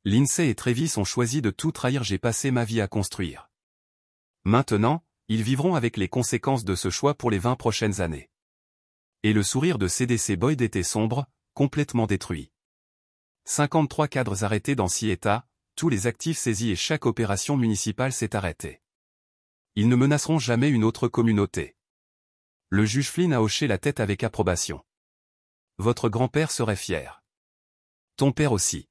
Lindsay et Travis ont choisi de tout trahir, j'ai passé ma vie à construire. Maintenant, ils vivront avec les conséquences de ce choix pour les 20 prochaines années. » Et le sourire de CDC Boyd était sombre, complètement détruit. 53 cadres arrêtés dans 6 États, tous les actifs saisis et chaque opération municipale s'est arrêtée. Ils ne menaceront jamais une autre communauté. Le juge Flynn a hoché la tête avec approbation. Votre grand-père serait fier. Ton père aussi.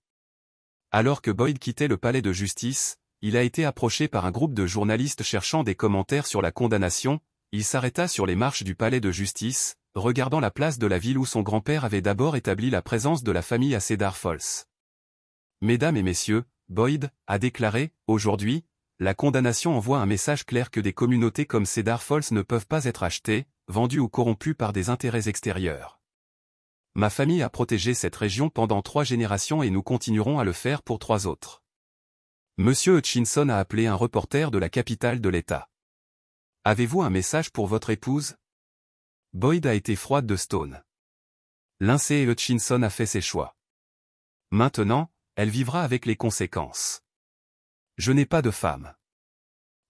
Alors que Boyd quittait le palais de justice, il a été approché par un groupe de journalistes cherchant des commentaires sur la condamnation. Il s'arrêta sur les marches du palais de justice, regardant la place de la ville où son grand-père avait d'abord établi la présence de la famille à Cedar Falls. Mesdames et messieurs, Boyd a déclaré, aujourd'hui, la condamnation envoie un message clair que des communautés comme Cedar Falls ne peuvent pas être achetées, vendues ou corrompues par des intérêts extérieurs. Ma famille a protégé cette région pendant 3 générations et nous continuerons à le faire pour 3 autres. Monsieur Hutchinson a appelé un reporter de la capitale de l'État. Avez-vous un message pour votre épouse? Boyd a été froide de Stone. Lindsay Hutchinson a fait ses choix. Maintenant, elle vivra avec les conséquences. Je n'ai pas de femme.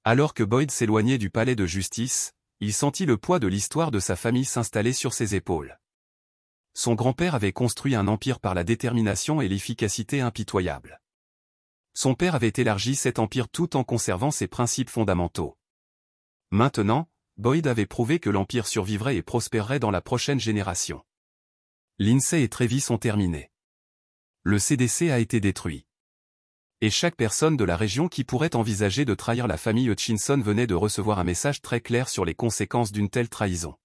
Alors que Boyd s'éloignait du palais de justice, il sentit le poids de l'histoire de sa famille s'installer sur ses épaules. Son grand-père avait construit un empire par la détermination et l'efficacité impitoyables. Son père avait élargi cet empire tout en conservant ses principes fondamentaux. Maintenant, Boyd avait prouvé que l'empire survivrait et prospérerait dans la prochaine génération. Lindsay et Travis ont terminé. Le CDC a été détruit. Et chaque personne de la région qui pourrait envisager de trahir la famille Hutchinson venait de recevoir un message très clair sur les conséquences d'une telle trahison.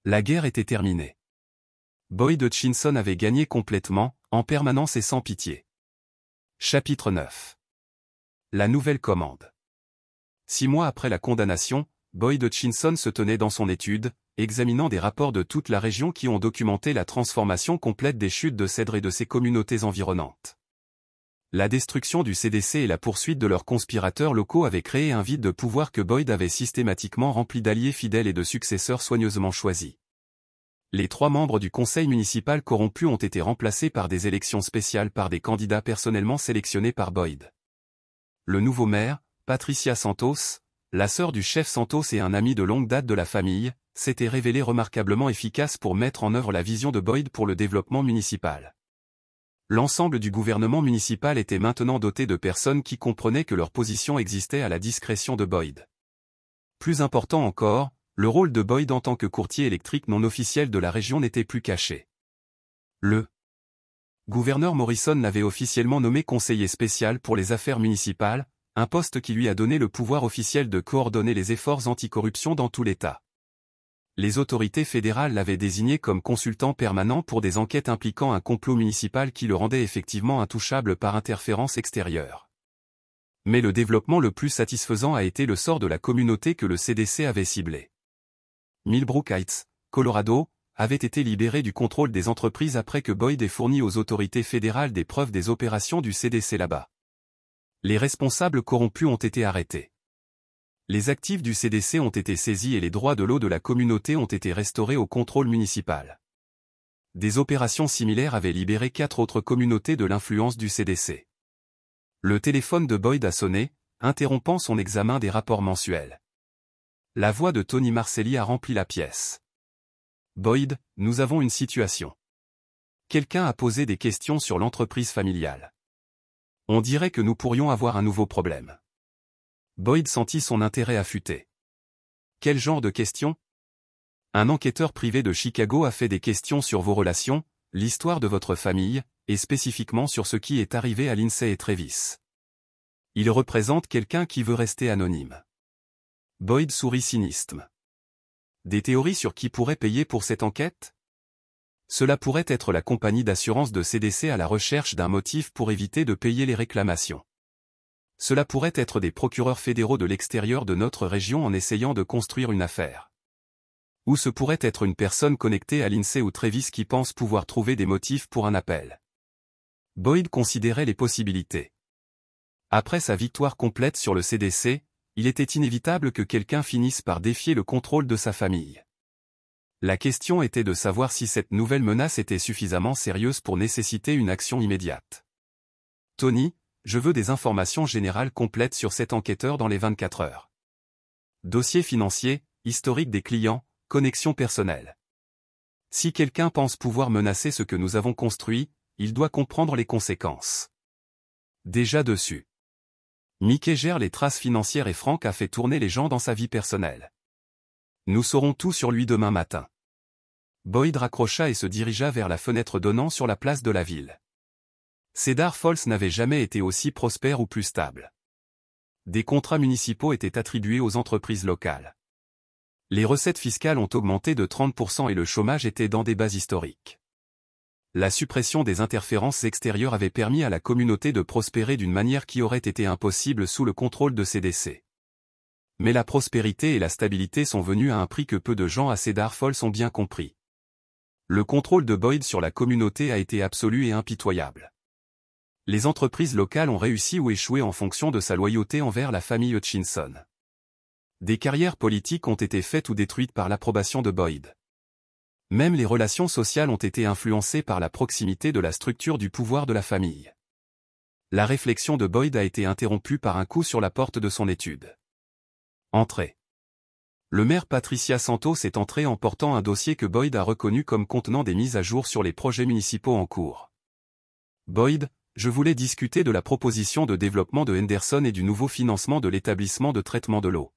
La guerre était terminée. Boyd Hutchinson avait gagné complètement, en permanence et sans pitié. Chapitre 9. La nouvelle commande. 6 mois après la condamnation, Boyd Hutchinson se tenait dans son étude, examinant des rapports de toute la région qui ont documenté la transformation complète des chutes de cèdres et de ses communautés environnantes. La destruction du CDC et la poursuite de leurs conspirateurs locaux avaient créé un vide de pouvoir que Boyd avait systématiquement rempli d'alliés fidèles et de successeurs soigneusement choisis. Les 3 membres du conseil municipal corrompus ont été remplacés par des élections spéciales par des candidats personnellement sélectionnés par Boyd. Le nouveau maire, Patricia Santos, la sœur du chef Santos et un ami de longue date de la famille, s'était révélé remarquablement efficace pour mettre en œuvre la vision de Boyd pour le développement municipal. L'ensemble du gouvernement municipal était maintenant doté de personnes qui comprenaient que leur position existait à la discrétion de Boyd. Plus important encore, le rôle de Boyd en tant que courtier électrique non officiel de la région n'était plus caché. Le gouverneur Morrison l'avait officiellement nommé conseiller spécial pour les affaires municipales, un poste qui lui a donné le pouvoir officiel de coordonner les efforts anticorruption dans tout l'État. Les autorités fédérales l'avaient désigné comme consultant permanent pour des enquêtes impliquant un complot municipal qui le rendait effectivement intouchable par interférence extérieure. Mais le développement le plus satisfaisant a été le sort de la communauté que le CDC avait ciblée. Millbrook Heights, Colorado, avait été libéré du contrôle des entreprises après que Boyd ait fourni aux autorités fédérales des preuves des opérations du CDC là-bas. Les responsables corrompus ont été arrêtés. Les actifs du CDC ont été saisis et les droits de l'eau de la communauté ont été restaurés au contrôle municipal. Des opérations similaires avaient libéré 4 autres communautés de l'influence du CDC. Le téléphone de Boyd a sonné, interrompant son examen des rapports mensuels. La voix de Tony Marcelli a rempli la pièce. Boyd, nous avons une situation. Quelqu'un a posé des questions sur l'entreprise familiale. On dirait que nous pourrions avoir un nouveau problème. Boyd sentit son intérêt affûté. Quel genre de questions? Un enquêteur privé de Chicago a fait des questions sur vos relations, l'histoire de votre famille, et spécifiquement sur ce qui est arrivé à Lindsay et Travis. Il représente quelqu'un qui veut rester anonyme. Boyd sourit cynisme. Des théories sur qui pourrait payer pour cette enquête? Cela pourrait être la compagnie d'assurance de CDC à la recherche d'un motif pour éviter de payer les réclamations. Cela pourrait être des procureurs fédéraux de l'extérieur de notre région en essayant de construire une affaire. Ou ce pourrait être une personne connectée à l'INSEE ou Travis qui pense pouvoir trouver des motifs pour un appel. Boyd considérait les possibilités. Après sa victoire complète sur le CDC, il était inévitable que quelqu'un finisse par défier le contrôle de sa famille. La question était de savoir si cette nouvelle menace était suffisamment sérieuse pour nécessiter une action immédiate. Tony, je veux des informations générales complètes sur cet enquêteur dans les 24 heures. Dossier financier, historique des clients, connexion personnelle. Si quelqu'un pense pouvoir menacer ce que nous avons construit, il doit comprendre les conséquences. Déjà dessus. Mickey gère les traces financières et Frank a fait tourner les gens dans sa vie personnelle. Nous saurons tout sur lui demain matin. Boyd raccrocha et se dirigea vers la fenêtre donnant sur la place de la ville. Cedar Falls n'avait jamais été aussi prospère ou plus stable. Des contrats municipaux étaient attribués aux entreprises locales. Les recettes fiscales ont augmenté de 30% et le chômage était dans des bas historiques. La suppression des interférences extérieures avait permis à la communauté de prospérer d'une manière qui aurait été impossible sous le contrôle de CDC. Mais la prospérité et la stabilité sont venues à un prix que peu de gens à Cedar Falls ont bien compris. Le contrôle de Boyd sur la communauté a été absolu et impitoyable. Les entreprises locales ont réussi ou échoué en fonction de sa loyauté envers la famille Hutchinson. Des carrières politiques ont été faites ou détruites par l'approbation de Boyd. Même les relations sociales ont été influencées par la proximité de la structure du pouvoir de la famille. La réflexion de Boyd a été interrompue par un coup sur la porte de son étude. Entrée. Le maire Patricia Santos est entrée en portant un dossier que Boyd a reconnu comme contenant des mises à jour sur les projets municipaux en cours. Boyd, je voulais discuter de la proposition de développement de Henderson et du nouveau financement de l'établissement de traitement de l'eau.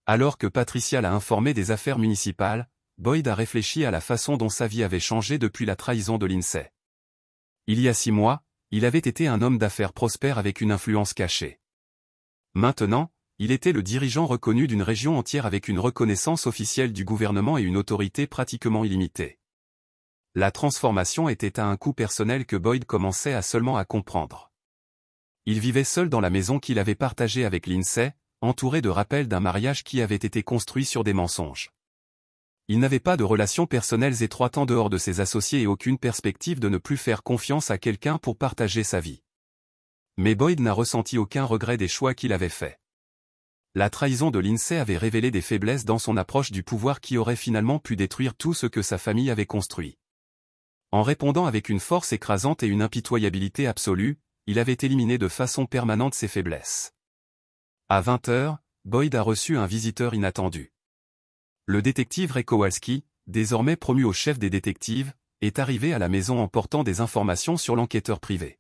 Alors que Patricia l'a informé des affaires municipales, Boyd a réfléchi à la façon dont sa vie avait changé depuis la trahison de l'INSEE. Il y a 6 mois, il avait été un homme d'affaires prospère avec une influence cachée. Maintenant, il était le dirigeant reconnu d'une région entière avec une reconnaissance officielle du gouvernement et une autorité pratiquement illimitée. La transformation était à un coût personnel que Boyd commençait seulement à comprendre. Il vivait seul dans la maison qu'il avait partagée avec l'INSEE, entouré de rappels d'un mariage qui avait été construit sur des mensonges. Il n'avait pas de relations personnelles étroites en dehors de ses associés et aucune perspective de ne plus faire confiance à quelqu'un pour partager sa vie. Mais Boyd n'a ressenti aucun regret des choix qu'il avait faits. La trahison de l'INSEE avait révélé des faiblesses dans son approche du pouvoir qui auraient finalement pu détruire tout ce que sa famille avait construit. En répondant avec une force écrasante et une impitoyabilité absolue, il avait éliminé de façon permanente ses faiblesses. À 20 h, Boyd a reçu un visiteur inattendu. Le détective Ray Kowalski, désormais promu au chef des détectives, est arrivé à la maison en portant des informations sur l'enquêteur privé.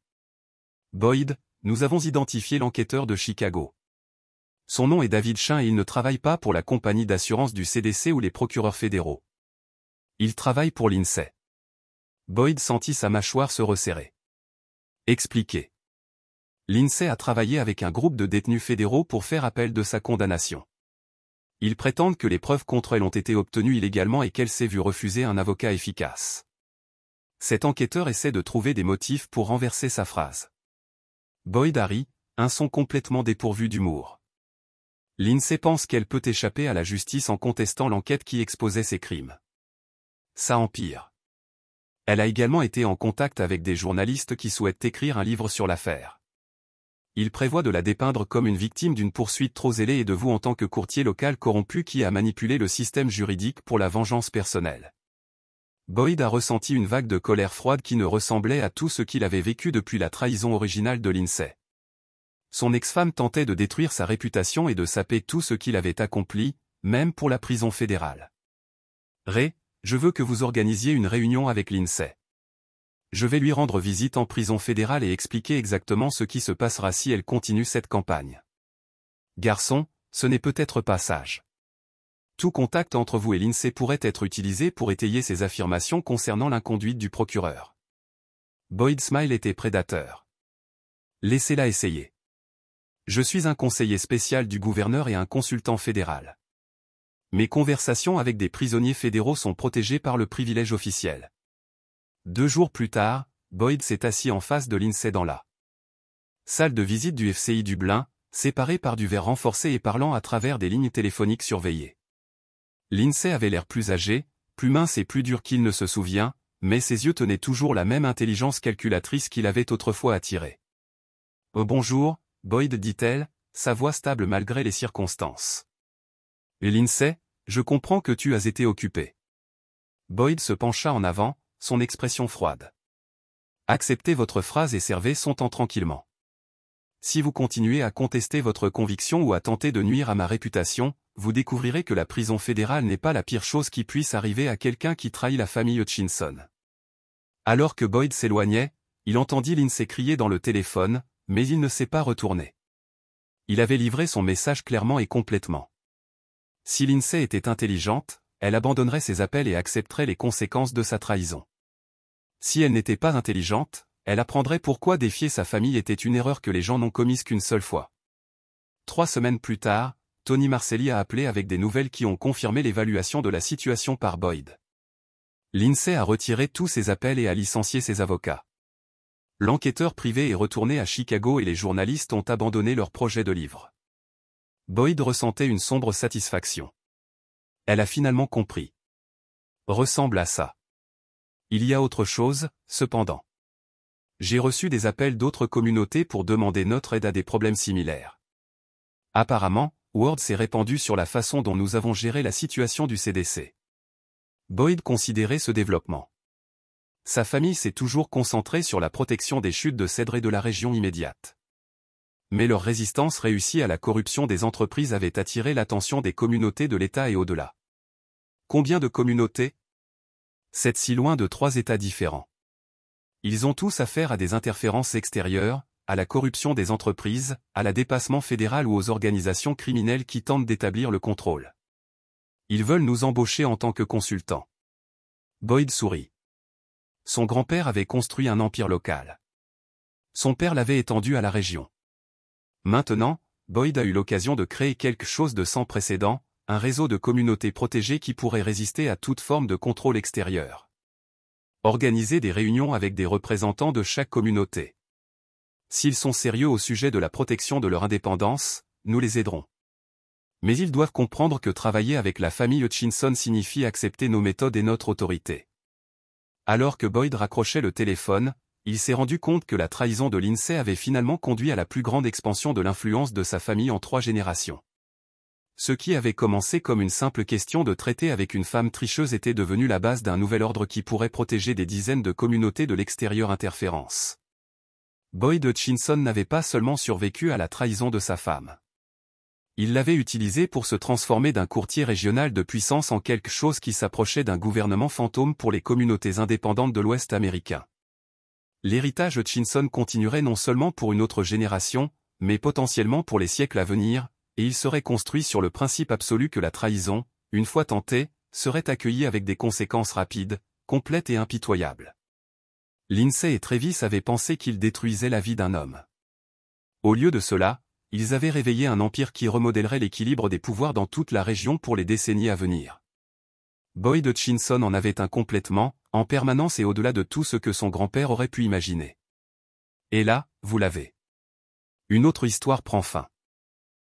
Boyd, nous avons identifié l'enquêteur de Chicago. Son nom est David Shinn et il ne travaille pas pour la compagnie d'assurance du CDC ou les procureurs fédéraux. Il travaille pour l'INSEE. Boyd sentit sa mâchoire se resserrer. Expliquez. L'INSEE a travaillé avec un groupe de détenus fédéraux pour faire appel de sa condamnation. Ils prétendent que les preuves contre elle ont été obtenues illégalement et qu'elle s'est vue refuser un avocat efficace. Cet enquêteur essaie de trouver des motifs pour renverser sa phrase. Boyd a ri, un son complètement dépourvu d'humour. L'INSEE pense qu'elle peut échapper à la justice en contestant l'enquête qui exposait ses crimes. Ça empire. Elle a également été en contact avec des journalistes qui souhaitent écrire un livre sur l'affaire. Il prévoit de la dépeindre comme une victime d'une poursuite trop zélée et de vous en tant que courtier local corrompu qui a manipulé le système juridique pour la vengeance personnelle. Boyd a ressenti une vague de colère froide qui ne ressemblait à tout ce qu'il avait vécu depuis la trahison originale de l'INSEE. Son ex-femme tentait de détruire sa réputation et de saper tout ce qu'il avait accompli, même pour la prison fédérale. Ray, je veux que vous organisiez une réunion avec l'INSEE. Je vais lui rendre visite en prison fédérale et expliquer exactement ce qui se passera si elle continue cette campagne. Garçon, ce n'est peut-être pas sage. Tout contact entre vous et l'INSEE pourrait être utilisé pour étayer ses affirmations concernant l'inconduite du procureur. Boyd Smile était prédateur. Laissez-la essayer. Je suis un conseiller spécial du gouverneur et un consultant fédéral. Mes conversations avec des prisonniers fédéraux sont protégées par le privilège officiel. 2 jours plus tard, Boyd s'est assis en face de Lindsay dans la salle de visite du FCI Dublin, séparée par du verre renforcé et parlant à travers des lignes téléphoniques surveillées. Lindsay avait l'air plus âgé, plus mince et plus dur qu'il ne se souvient, mais ses yeux tenaient toujours la même intelligence calculatrice qu'il avait autrefois attirée. « Oh bonjour, Boyd, dit-elle, sa voix stable malgré les circonstances. « Et Lindsay, je comprends que tu as été occupé. » Boyd se pencha en avant, son expression froide. « Acceptez votre phrase et servez son temps tranquillement. Si vous continuez à contester votre conviction ou à tenter de nuire à ma réputation, vous découvrirez que la prison fédérale n'est pas la pire chose qui puisse arriver à quelqu'un qui trahit la famille Hutchinson. » Alors que Boyd s'éloignait, il entendit Lindsay crier dans le téléphone, mais il ne s'est pas retourné. Il avait livré son message clairement et complètement. Si Lindsay était intelligente, elle abandonnerait ses appels et accepterait les conséquences de sa trahison. Si elle n'était pas intelligente, elle apprendrait pourquoi défier sa famille était une erreur que les gens n'ont commise qu'une seule fois. 3 semaines plus tard, Tony Marcelli a appelé avec des nouvelles qui ont confirmé l'évaluation de la situation par Boyd. Lindsay a retiré tous ses appels et a licencié ses avocats. L'enquêteur privé est retourné à Chicago et les journalistes ont abandonné leur projet de livre. Boyd ressentait une sombre satisfaction. Elle a finalement compris. Ressemble à ça. Il y a autre chose, cependant. J'ai reçu des appels d'autres communautés pour demander notre aide à des problèmes similaires. Apparemment, word s'est répandu sur la façon dont nous avons géré la situation du CDC. Boyd considérait ce développement. Sa famille s'est toujours concentrée sur la protection des chutes de cèdres et de la région immédiate. Mais leur résistance réussie à la corruption des entreprises avait attiré l'attention des communautés de l'État et au-delà. Combien de communautés? 7 si loin de 3 États différents. Ils ont tous affaire à des interférences extérieures, à la corruption des entreprises, à la dépassement fédéral ou aux organisations criminelles qui tentent d'établir le contrôle. Ils veulent nous embaucher en tant que consultants. Boyd sourit. Son grand-père avait construit un empire local. Son père l'avait étendu à la région. Maintenant, Boyd a eu l'occasion de créer quelque chose de sans précédent, un réseau de communautés protégées qui pourrait résister à toute forme de contrôle extérieur. Organiser des réunions avec des représentants de chaque communauté. S'ils sont sérieux au sujet de la protection de leur indépendance, nous les aiderons. Mais ils doivent comprendre que travailler avec la famille Hutchinson signifie accepter nos méthodes et notre autorité. Alors que Boyd raccrochait le téléphone, il s'est rendu compte que la trahison de Lindsay avait finalement conduit à la plus grande expansion de l'influence de sa famille en 3 générations. Ce qui avait commencé comme une simple question de traiter avec une femme tricheuse était devenu la base d'un nouvel ordre qui pourrait protéger des dizaines de communautés de l'extérieure interférence. Boyd Hutchinson n'avait pas seulement survécu à la trahison de sa femme. Il l'avait utilisée pour se transformer d'un courtier régional de puissance en quelque chose qui s'approchait d'un gouvernement fantôme pour les communautés indépendantes de l'Ouest américain. L'héritage Hutchinson continuerait non seulement pour une autre génération, mais potentiellement pour les siècles à venir, et il serait construit sur le principe absolu que la trahison, une fois tentée, serait accueillie avec des conséquences rapides, complètes et impitoyables. Lindsay et Travis avaient pensé qu'ils détruisaient la vie d'un homme. Au lieu de cela, ils avaient réveillé un empire qui remodèlerait l'équilibre des pouvoirs dans toute la région pour les décennies à venir. Boyd Hutchinson en avait un complètement, en permanence et au-delà de tout ce que son grand-père aurait pu imaginer. Et là, vous l'avez. Une autre histoire prend fin.